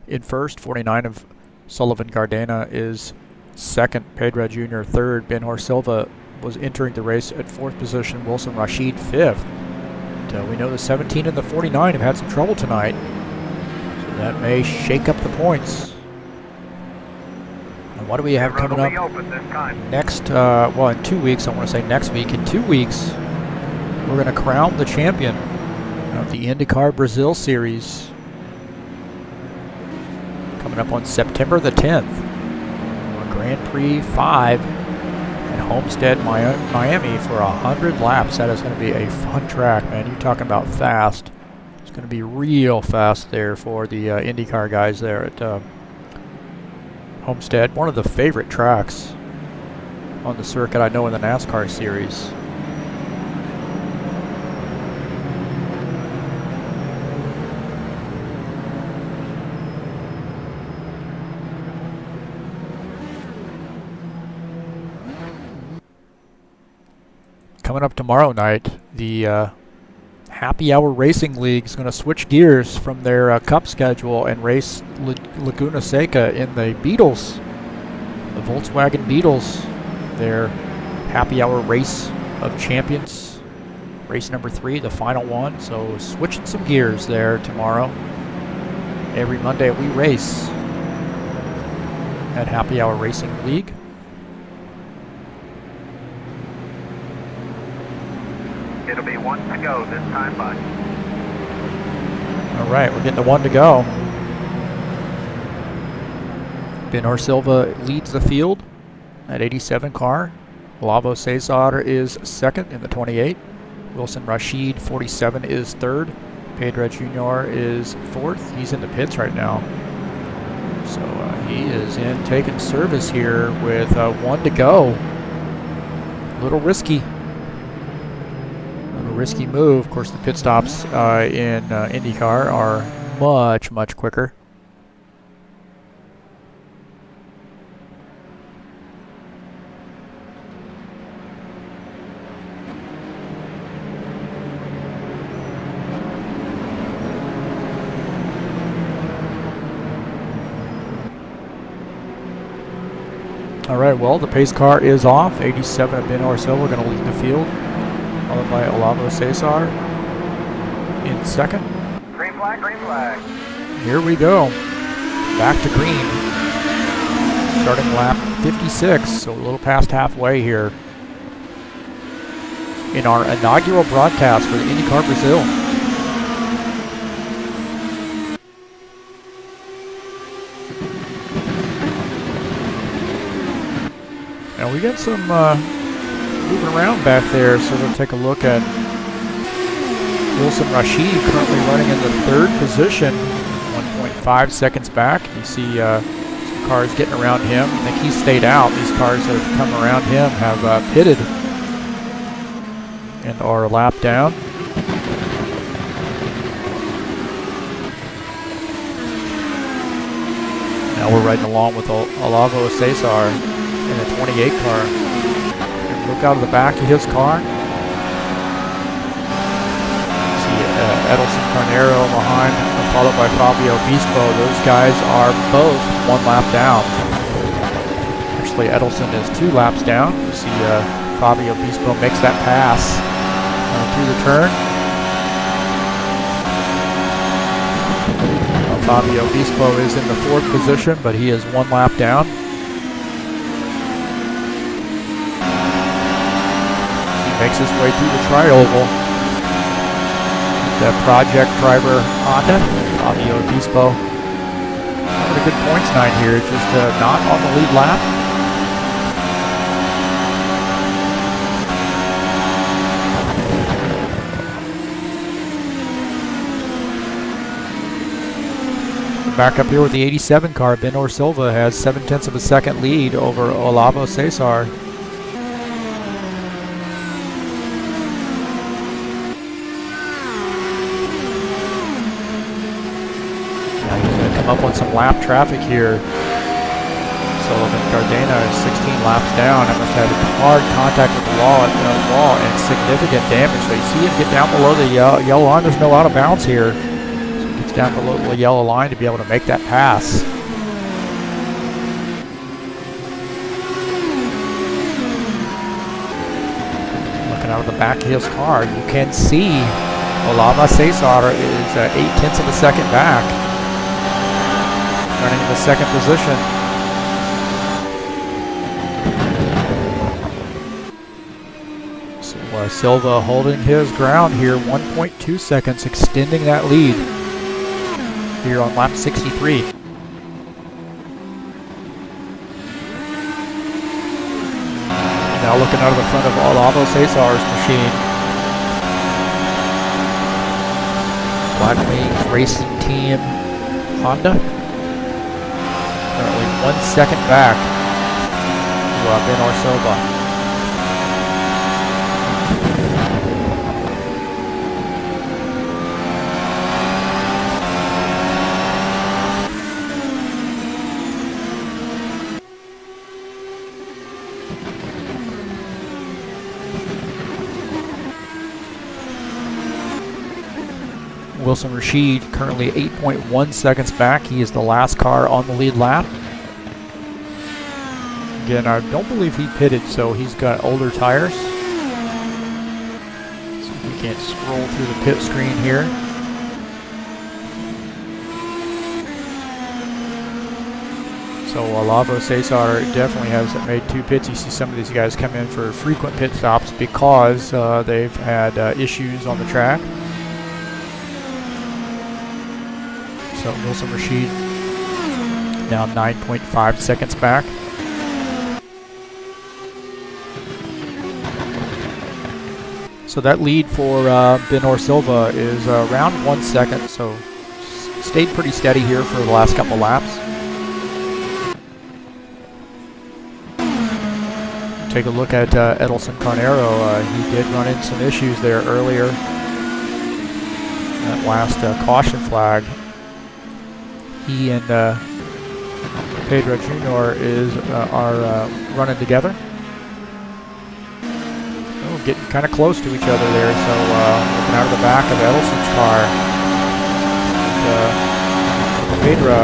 in first, 49 of Sullivan Gardena is second, Pedro Jr. third, Ben Silva was entering the race at fourth position, Wilson Rashid fifth. We know the 17 and the 49 have had some trouble tonight, so that may shake up the points. What do we have coming up next? Well, in 2 weeks, I want to say next week. In 2 weeks, we're going to crown the champion of the Indy Car Brasil series. Coming up on September the 10th. Grand Prix 5 in Homestead, Miami for 100 laps. That is going to be a fun track, man. You're talking about fast. It's going to be real fast there for the IndyCar guys there at Homestead, one of the favorite tracks on the circuit, I know, in the NASCAR series. Coming up tomorrow night, the Happy Hour Racing League is going to switch gears from their Cup schedule and race Laguna Seca in the Beetles, the Volkswagen Beetles, their Happy Hour Race of Champions, race number 3, the final one. So switching some gears there tomorrow. Every Monday we race at Happy Hour Racing League. It'll be 1 to go this time, bud. All right, we're getting the 1 to go. Benor Silva leads the field at 87 car. Olavo Cesar is second in the 28. Wilson Rashid, 47, is third. Pedro Jr. is fourth. He's in the pits right now. So he is in taking service here with 1 to go. A little risky move. Of course, the pit stops in IndyCar are much quicker. All right, well, the pace car is off. 87 of Benor Silva going to lead the field, followed by Olavo Cesar in second. Green flag, green flag. Here we go. Back to green. Starting lap 56, so a little past halfway here in our inaugural broadcast for the Indy Car Brasil. Now we got some moving around back there, so we'll take a look at Wilson Rashid currently running in the third position, 1.5 seconds back. You see some cars getting around him. I think he stayed out. These cars that have come around him have pitted and are a lap down. Now we're riding along with Olavo Cesar in the 28 car. And look out of the back of his car. See Edelson Carnero behind, followed by Fabio Bispo. Those guys are both 1 lap down. Actually, Edelson is 2 laps down. You see Fabio Bispo makes that pass through the turn. Fabio Bispo is in the 4th position, but he is 1 lap down. Makes his way through the tri-oval. The project driver Honda, Fabio Bispo, having a good points night here, just not on the lead lap. Back up here with the 87 car, Benor Silva has 0.7 of a second lead over Olavo Cesar. Up on some lap traffic here. Sullivan Gardena is 16 laps down and must have hard contact with the wall and significant damage. So you see him get down below the yellow line. There's no out of bounds here. So he gets down below the yellow line to be able to make that pass. Looking out of the back of his car, you can see Olavo Cesar is 0.8 of a second back. Running in the 2nd position. So Silva holding his ground here, 1.2 seconds, extending that lead here on lap 63. Now looking out of the front of Olavo Cesar's machine. Black Wings Racing Team Honda. Currently 1 second back to Benor Silva. Wilson Rashid currently 8.1 seconds back. He is the last car on the lead lap. Again, I don't believe he pitted, so he's got older tires. So we can't scroll through the pit screen here. So Olavo Cesar definitely has made 2 pits. You see some of these guys come in for frequent pit stops because they've had issues on the track. So Wilson Rashid now 9.5 seconds back. So that lead for Benor Silva is around 1 second, so stayed pretty steady here for the last couple laps. Take a look at Edelson Carnero. He did run into some issues there earlier. That last caution flag. He and Pedro Jr. are running together. Getting kind of close to each other there, so looking out of the back of Edelson's car. Pedro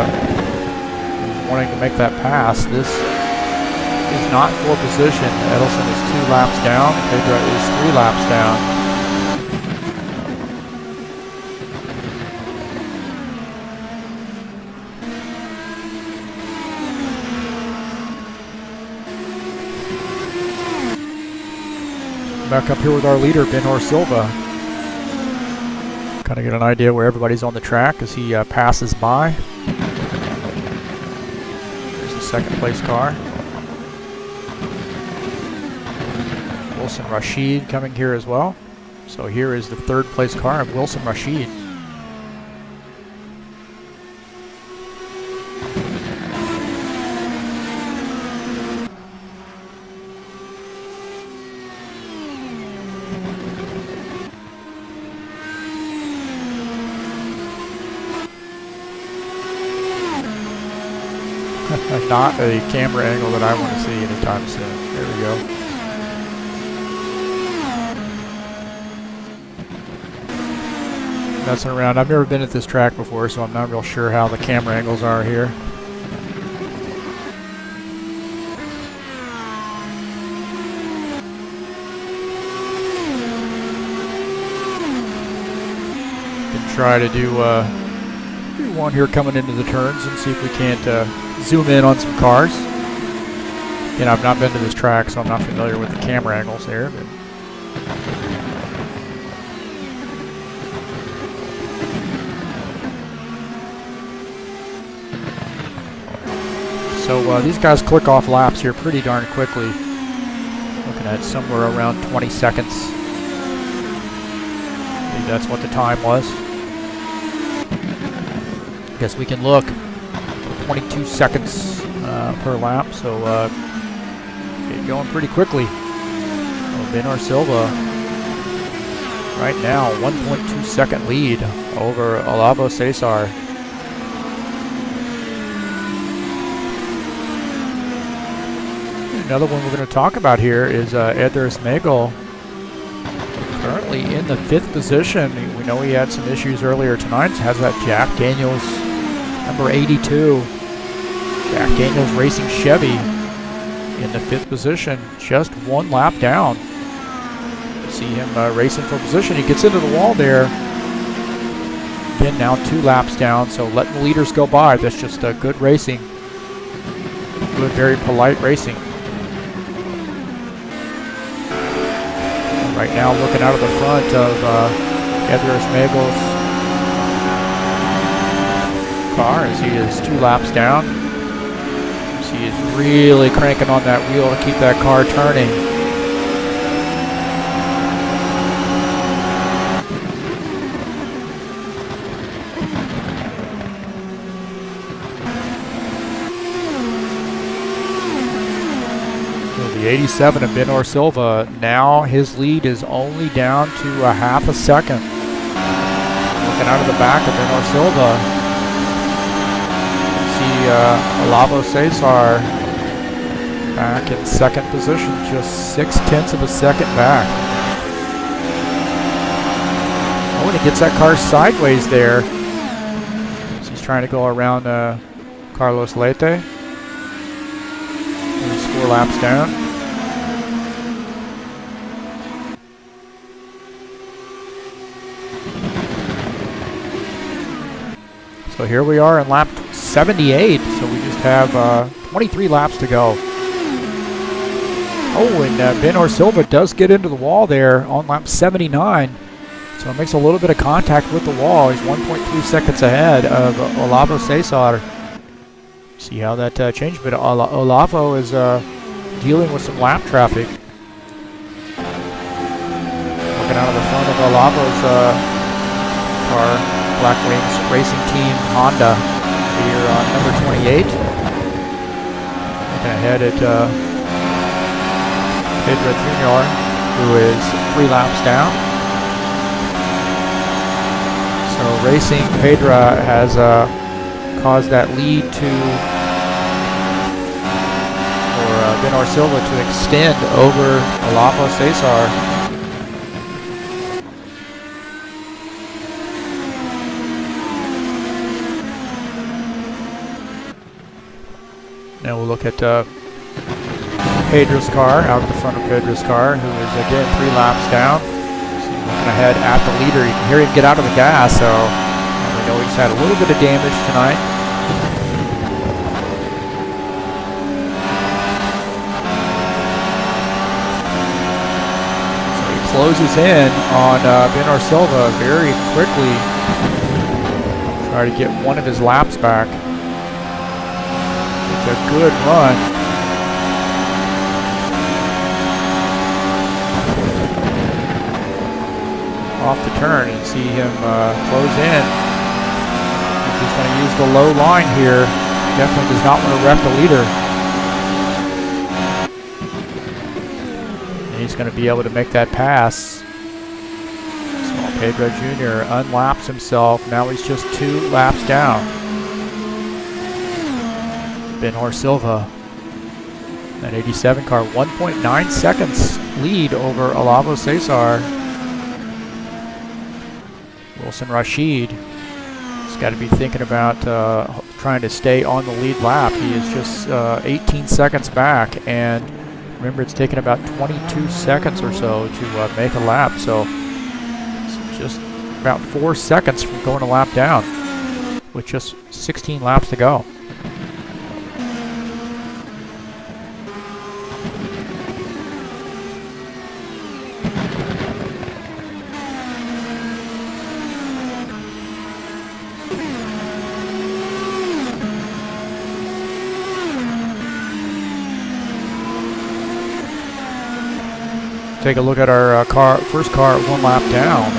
wanting to make that pass. This is not for position. Edelson is 2 laps down. Pedro is 3 laps down. Back up here with our leader, Benor Silva. Kind of get an idea where everybody's on the track as he passes by. There's the second place car. Wilson Rashid coming here as well. So here is the third place car of Wilson Rashid. Not a camera angle that I want to see anytime soon. There we go. Messing around. I've never been at this track before, so I'm not real sure how the camera angles are here. Can try to do one here coming into the turns and see if we can't zoom in on some cars. Again, I've not been to this track, so I'm not familiar with the camera angles here. But so these guys click off laps here pretty darn quickly. Looking at somewhere around 20 seconds. Maybe that's what the time was. I guess we can look. 22 seconds per lap, so get going pretty quickly. Benor Silva right now 1.2 second lead over Olavo Cesar. Another one we're going to talk about here is Eder Smagel, currently in the 5th position. We know he had some issues earlier tonight. Has that Jack Daniels number 82. Jack Daniels Racing Chevy in the 5th position, just 1 lap down. See him racing for position. He gets into the wall there. Again, now 2 laps down, so letting the leaders go by. That's just good racing. Good, very polite racing. Right now, looking out of the front of Eder Smagel's car as he is 2 laps down. He is really cranking on that wheel to keep that car turning. So the 87 of Benor Silva, now his lead is only down to a half a second. Looking out of the back of Benor Silva, Olavo Cesar back in 2nd position, just 0.6 of a second back. Oh, and he gets that car sideways there. So he's trying to go around Carlos Leite. He's 4 laps down. So here we are in lap 78, so we just have 23 laps to go. Oh, and Benor Silva does get into the wall there on lap 79, so it makes a little bit of contact with the wall. He's 1.3 seconds ahead of Olavo Cesar. See how that changed, but Olavo is dealing with some lap traffic. Looking out of the front of Olavo's car, Black Wings Racing Team Honda here on number 28. Looking ahead at Pedro Jr., who is 3 laps down. So Racing Pedro has caused that lead for Benor Silva to extend over Olavo Cesar. Now we'll look at Pedro's car, out in the front of Pedro's car, who is again 3 laps down. So looking ahead at the leader, you can hear him get out of the gas, so we know he's had a little bit of damage tonight. So he closes in on Benor Silva very quickly, try to get one of his laps back. It's a good run. Off the turn and see him close in. He's going to use the low line here. Definitely does not want to wreck the leader. And he's going to be able to make that pass. So Pedro Jr. unlaps himself. Now he's just 2 laps down. Benor Silva, that 87 car, 1.9 seconds lead over Olavo Cesar. Wilson Rashid has got to be thinking about trying to stay on the lead lap. He is just 18 seconds back, and remember it's taken about 22 seconds or so to make a lap, so it's just about 4 seconds from going a lap down with just 16 laps to go. Take a look at our first car at 1 lap down.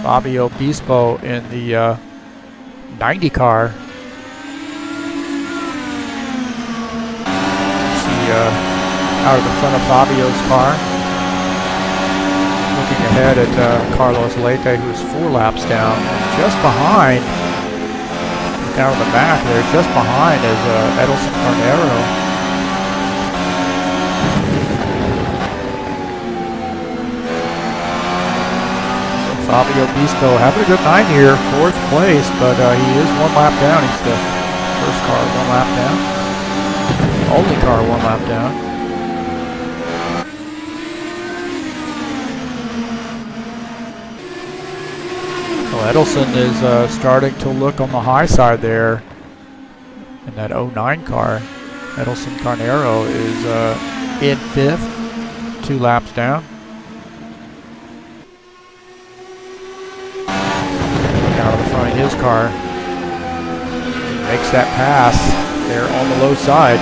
Fabio Bispo in the 90 car. See out of the front of Fabio's car. Looking ahead at Carlos Leite, who's 4 laps down. And just behind, down in the back there, just behind is Edelson Carnero. Fabio Bispo having a good night here, 4th place, but he is 1 lap down. He's the first car 1 lap down. Only car 1 lap down. So Edelson is starting to look on the high side there in that 09 car. Edelson Carnero is in 5th, 2 laps down. Out of the front of his car, makes that pass there on the low side.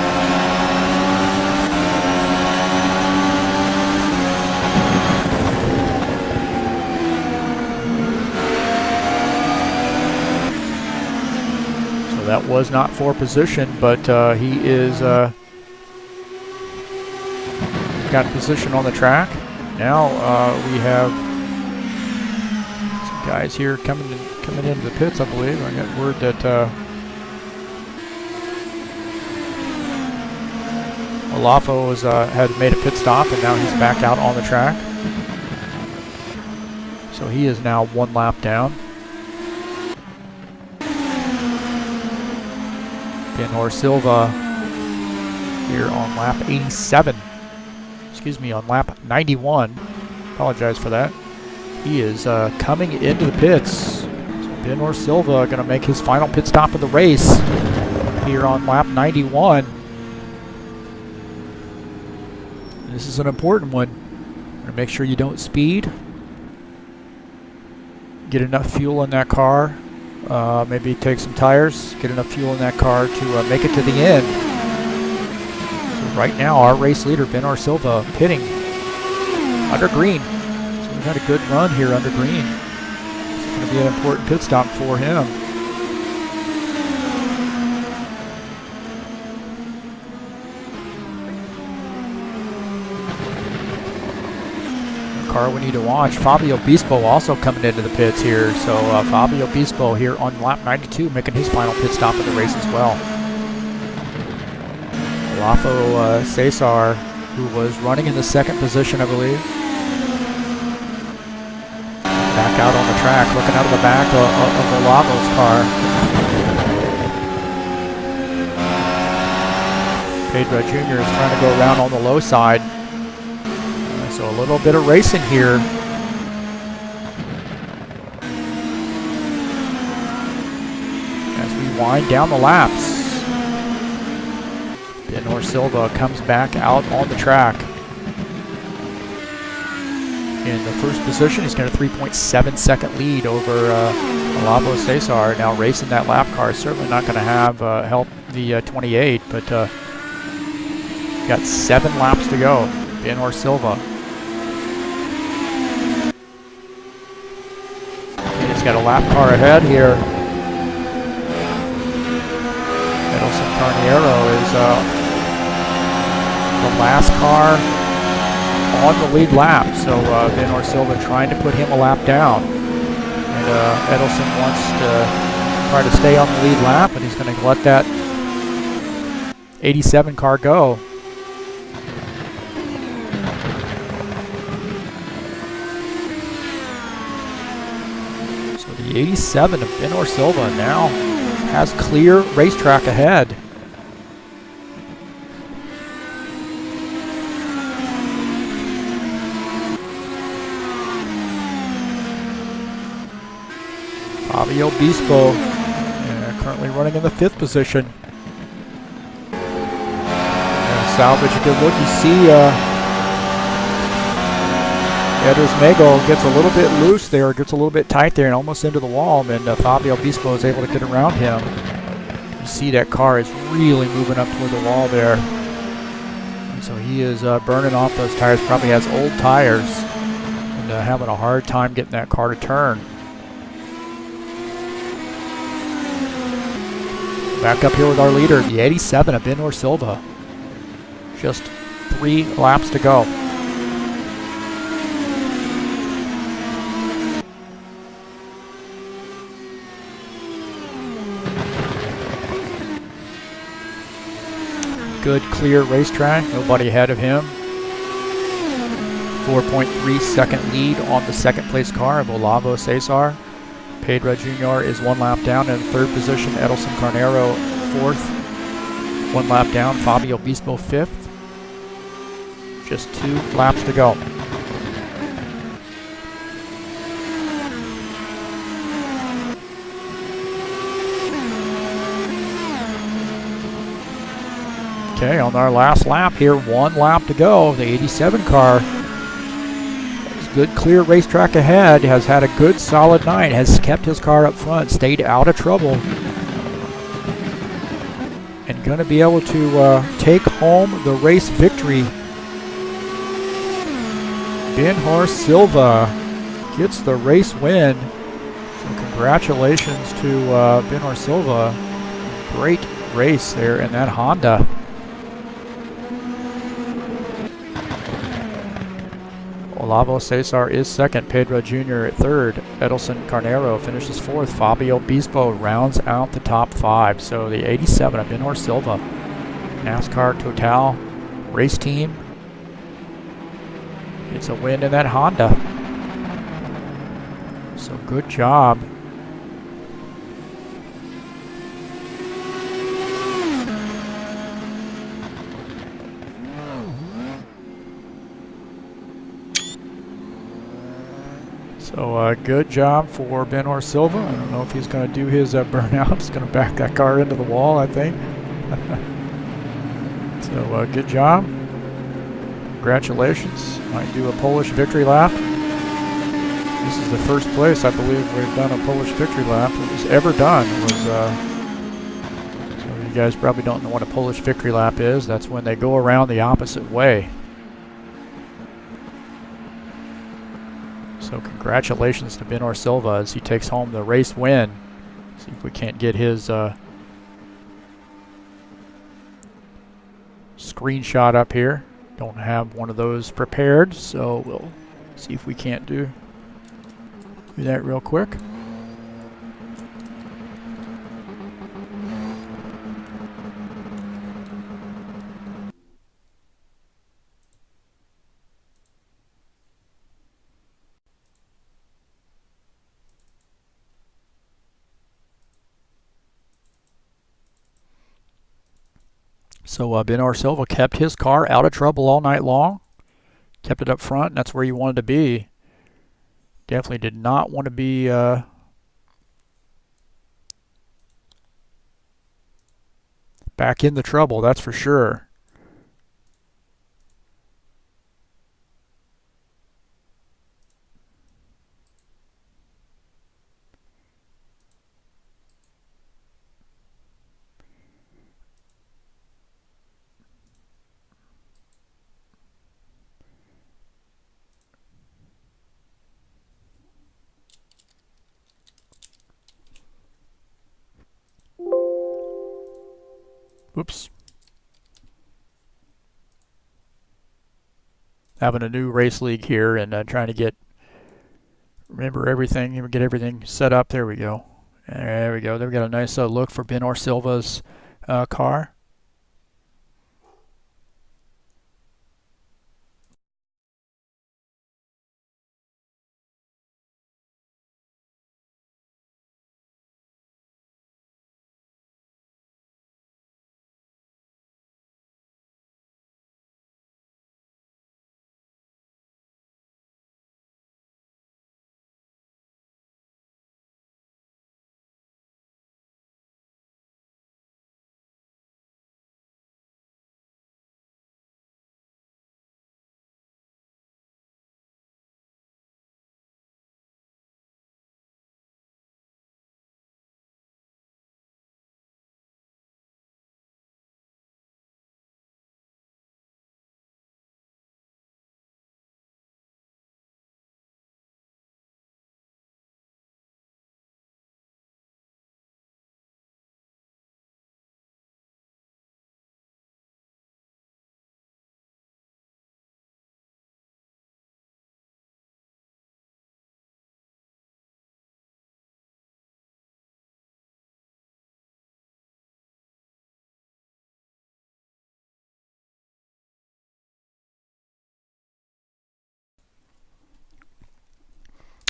So that was not for position, but he is got position on the track. Now we have some guys here coming into the pits, I believe. I got word that Olavo had made a pit stop, and now he's back out on the track. So he is now 1 lap down. Benor Silva here on lap 87. Excuse me, on lap 91. Apologize for that. He is coming into the pits. Benor Silva going to make his final pit stop of the race here on lap 91. This is an important one. Going to make sure you don't speed. Get enough fuel in that car maybe take some tires, get enough fuel in that car to make it to the end. So right now, our race leader, Ben Silva, pitting under green. So we've had a good run here under green. It's going to be an important pit stop for him. Car we need to watch. Fabio Bispo also coming into the pits here. So Fabio Bispo here on lap 92 making his final pit stop of the race as well. Olafo Cesar, who was running in the second position, I believe. Back out on the track, looking out of the back of Olafo's car. Pedro Jr. is trying to go around on the low side. So a little bit of racing here. As we wind down the laps. Ben Silva comes back out on the track. In the first position, he's got a 3.7 second lead over Olavo Cesar. Now racing that lap car is certainly not going to have help the 28, but got 7 laps to go. Ben Silva. He's got a lap car ahead here. Edelson Carniero is the last car on the lead lap. So Ben Silva trying to put him a lap down. And Edelson wants to try to stay on the lead lap, and he's going to let that 87 car go. The 87 of Ben Silva now has clear racetrack ahead. Fabio Bispo currently running in the 5th position. Salvage a good look. You see Eders Mago gets a little bit loose there, gets a little bit tight there and almost into the wall, and Fabio Bispo is able to get around him. You see that car is really moving up toward the wall there. And so he is burning off those tires, probably has old tires, and having a hard time getting that car to turn. Back up here with our leader, the 87 of Ben Silva. Just 3 laps to go. Good clear racetrack, nobody ahead of him. 4.3 second lead on the second place car of Olavo Cesar. Pedro Jr. is 1 lap down in 3rd position. Edelson Carnero 4th. 1 lap down. Fabio Bispo 5th. Just 2 laps to go. Okay, on our last lap here, 1 lap to go. The 87 car has good clear racetrack ahead, has had a good solid night, has kept his car up front, stayed out of trouble, and going to be able to take home the race victory. Ben Silva gets the race win. So congratulations to Ben Silva. Great race there in that Honda. Olavo Cesar is 2nd, Pedro Jr. at 3rd, Edelson Carnero finishes 4th, Fabio Bispo rounds out the top 5. So the 87 of Ben Silva, NASCAR Total race team, it's a win in that Honda. So good job. So good job for Ben Silva. I don't know if he's going to do his burnout. He's going to back that car into the wall, I think. So good job. Congratulations. Might do a Polish victory lap. This is the first place I believe we've done a Polish victory lap that was ever done. So you guys probably don't know what a Polish victory lap is. That's when they go around the opposite way. So congratulations to Ben Silva as he takes home the race win. See if we can't get his screenshot up here. Don't have one of those prepared, so we'll see if we can't do that real quick. So Ben Silva kept his car out of trouble all night long. Kept it up front, and that's where you wanted to be. Definitely did not want to be back in the trouble, that's for sure. Oops. Having a new race league here and trying to remember everything, get everything set up. There we go. There we go. There we got a nice look for Ben Silva's car.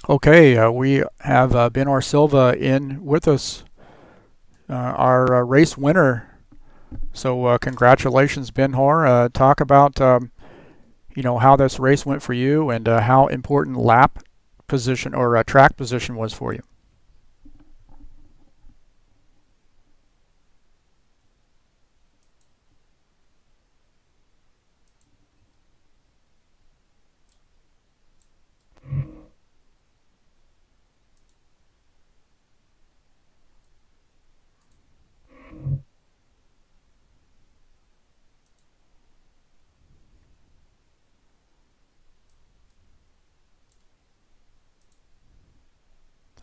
Okay, we have Ben Silva in with us, our race winner. So congratulations, Ben Hor. Talk about how this race went for you and how important lap position or track position was for you.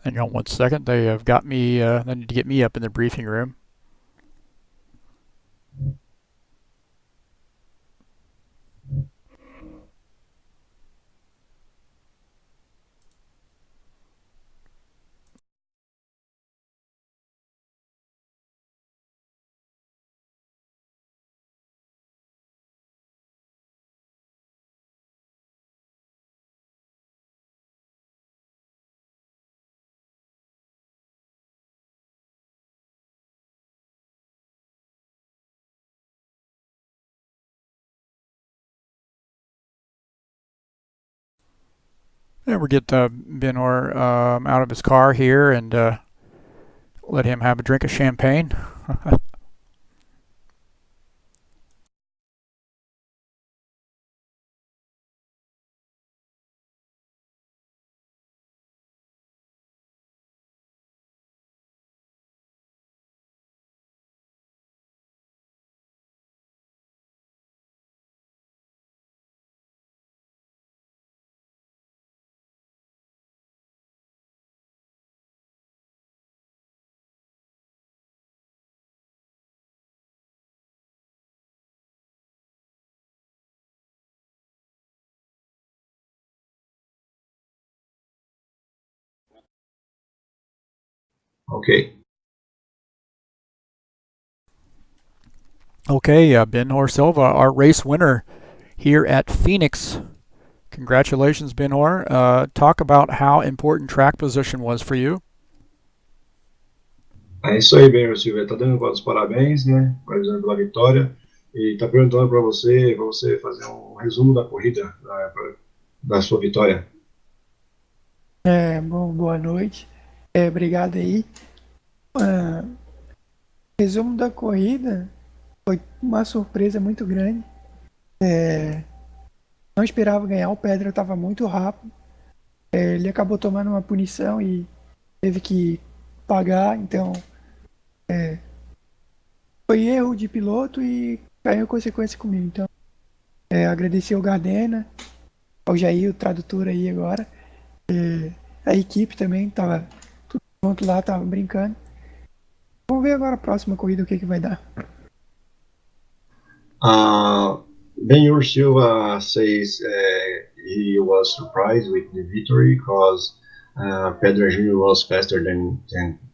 Hang on one second. They have got me. They need to get me up in the briefing room. Yeah, we'll get Ben Hor out of his car here and let him have a drink of champagne. Okay. Okay, Ben-Hur Silva, our race winner here at Phoenix. Congratulations, Ben-Hur. Talk about how important track position was for you. É isso aí, Ben Silva. Tá dando os parabéns, né? Parabéns pela vitória. E tá perguntando para você fazer um resumo da corrida, da sua vitória. Bom, boa noite. Obrigado aí. Resumo da corrida foi uma surpresa muito grande. Não esperava ganhar, o Pedro estava muito rápido. Ele acabou tomando uma punição e teve que pagar, então foi erro de piloto e caiu em consequência comigo. Então, agradecer ao Gardena, ao Jair, o tradutor aí agora. A equipe também estava tudo junto lá, tava brincando. Vamos ver agora a próxima corrida o que vai dar. Ben Silva says he was surprised with the victory because Pedro Jr. was faster than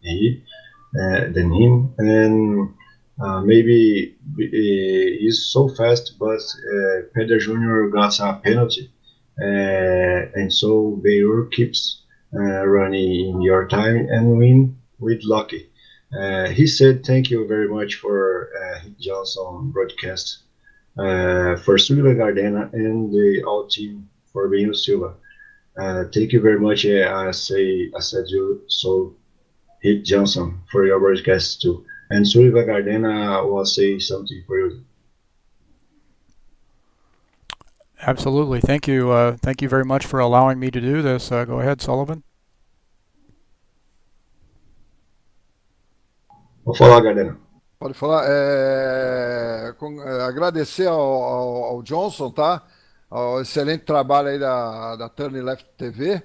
him, and maybe he's so fast, but Pedro Jr. got a penalty, and so Ben keeps running in your time and win with lucky. He said thank you very much for Heath Johnson broadcast, for Sullivan Gardena and the all team for being Silva. Thank you very much. I said you so Heath Johnson for your broadcast too. And Sullivan Gardena will say something for you. Absolutely. Thank you. Thank you very much for allowing me to do this. Go ahead, Sullivan. Vou falar, Gardena. Pode falar. Agradecer ao Johnson, tá? Ao excelente trabalho aí da TurnLeft TV.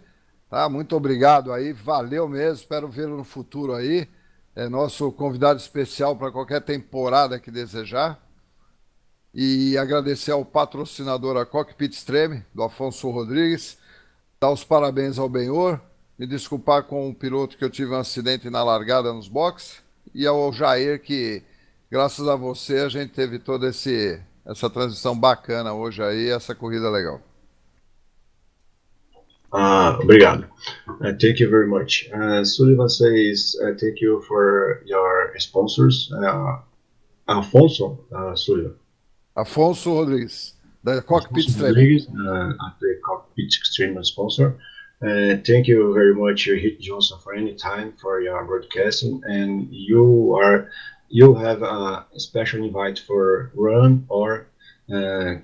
Tá? Muito obrigado aí. Valeu mesmo. Espero vê-lo no futuro aí. É nosso convidado especial para qualquer temporada que desejar. E agradecer ao patrocinador, a Cockpit Extreme, do Afonso Rodrigues. Dar os parabéns ao Ben-Hur. Me desculpar com o piloto que eu tive um acidente na largada nos boxes. E ao Jair, que graças a você a gente teve toda essa transição bacana hoje aí, essa corrida legal. Obrigado. Thank you very much. Sullivan says thank you for your sponsors. Alfonso Sullivan. Afonso Rodrigues, da Cockpit Extreme. Rodrigues, the Cockpit Extreme sponsor. Thank you very much, Heath Johnson, for any time for your broadcasting, and you have a special invite for run or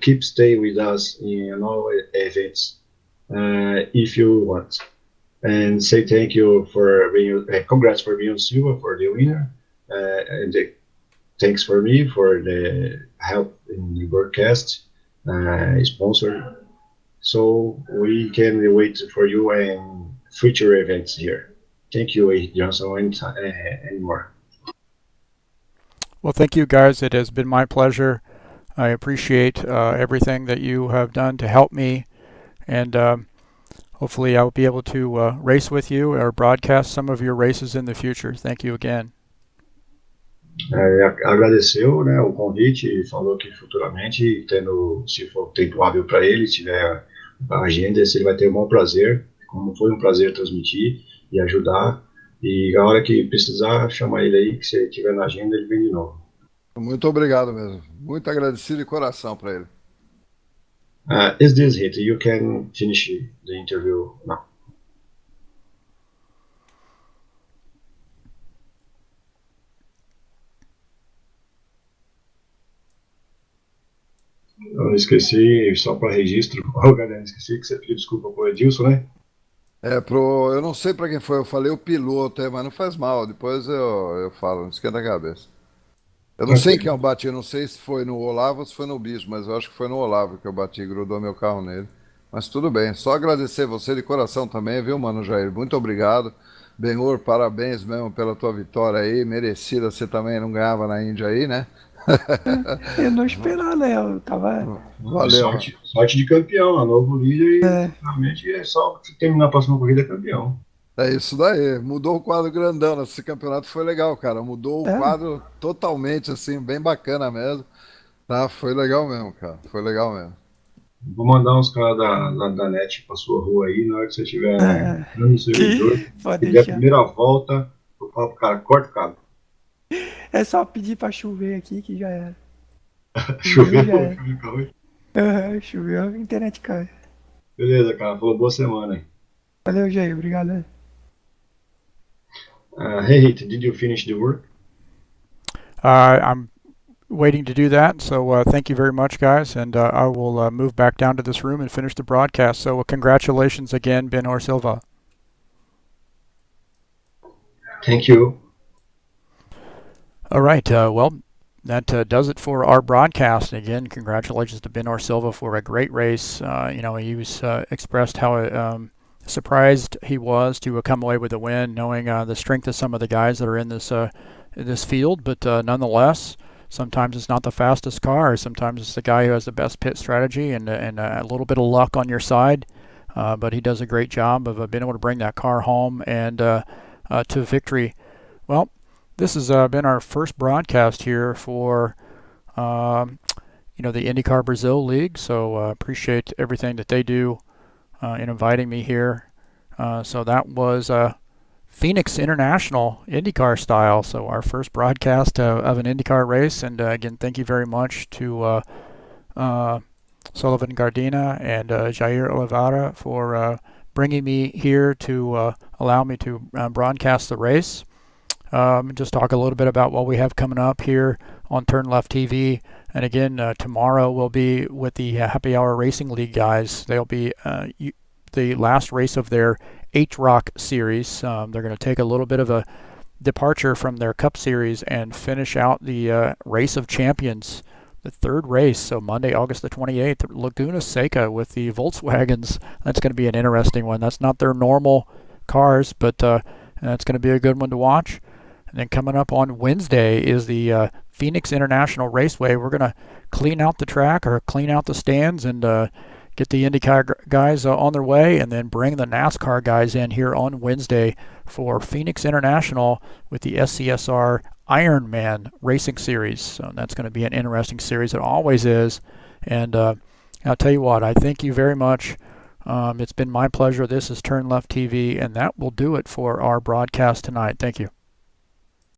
keep stay with us in all events if you want. And say thank you for being congrats for being Silva for the winner, and thanks for me for the help in the broadcast sponsor. So we can wait for you and future events here. Thank you, Johnson, anymore. Well, thank you, guys. It has been my pleasure. I appreciate everything that you have done to help me, and hopefully I'll be able to race with you or broadcast some of your races in the future. Thank you again. Agradeceu, né, o convite e falou que futuramente, se for tempo hábil para ele, tiver a agenda, ele vai ter um bom prazer, como foi um prazer transmitir e ajudar, e a hora que precisar, chamar ele aí, que se tiver na agenda, ele vem de novo. Muito obrigado mesmo, muito agradecido de coração para ele. Is this it? You can finish the interview now. Eu esqueci, só para registro, galera, esqueci que você pediu desculpa pro Edilson, né? Eu não sei para quem foi, eu falei o piloto, mas não faz mal, depois eu falo, não esquenta a cabeça. Eu não sei quem eu bati, eu não sei se foi no Olavo ou se foi no Bispo, mas eu acho que foi no Olavo que eu bati, grudou meu carro nele. Mas tudo bem, só agradecer você de coração também, viu, mano, Jair? Muito obrigado. Ben-Hur, parabéns mesmo pela tua vitória aí, merecida, você também não ganhava na Índia aí, né? Eu não esperava, né? Eu tava. Valeu. Sorte de campeão, a novo líder e realmente é só terminar a próxima corrida campeão. É isso daí. Mudou o quadro grandão. Esse campeonato foi legal, cara. Mudou o É, quadro totalmente, assim, bem bacana mesmo. Tá? Foi legal mesmo, cara. Foi legal mesmo. Vou mandar uns caras da NET pra sua rua aí, na hora que você estiver é, entrando no servidor, pode se der a deixar. primeira volta, eu falo pro cara, corta o cabo. É só pedir pra chover aqui que já era. Choveu, já Choveu, era. choveu. Aham, choveu, a internet cai. Beleza, cara, falou boa semana aí. Valeu, Jair, obrigado. Né? Hey, Heath, did you finish the work? I'm waiting to do that. So thank you very much, guys, and I will move back down to this room and finish the broadcast. So congratulations again, Benor Silva. Thank you. All right. Well, that does it for our broadcast. Again, congratulations to Benor Silva for a great race. He was expressed how surprised he was to come away with a win, knowing the strength of some of the guys that are in this field. But nonetheless, sometimes it's not the fastest car. Sometimes it's the guy who has the best pit strategy and a little bit of luck on your side. But he does a great job of being able to bring that car home and to victory. Well, this has been our first broadcast here for the Indy Car Brasil League. So appreciate everything that they do in inviting me here. So that was Phoenix International IndyCar style. So our first broadcast of an IndyCar race. And again, thank you very much to Sullivan Gardena and Jair Oliveira for bringing me here to allow me to broadcast the race. Just talk a little bit about what we have coming up here on TurnLeft TV. And again, tomorrow we'll be with the Happy Hour Racing League guys. They'll be the last race of their H-Rock series. They're going to take a little bit of a departure from their Cup series and finish out the Race of Champions, the third race. So Monday, August the 28th, Laguna Seca with the Volkswagens. That's going to be an interesting one. That's not their normal cars, but that's going to be a good one to watch. And then coming up on Wednesday is the Phoenix International Raceway. We're going to clean out the track or clean out the stands and get the IndyCar guys on their way, and then bring the NASCAR guys in here on Wednesday for Phoenix International with the SCSR Ironman Racing Series. So that's going to be an interesting series. It always is. And I'll tell you what, I thank you very much. It's been my pleasure. This is TurnLeft TV, and that will do it for our broadcast tonight. Thank you.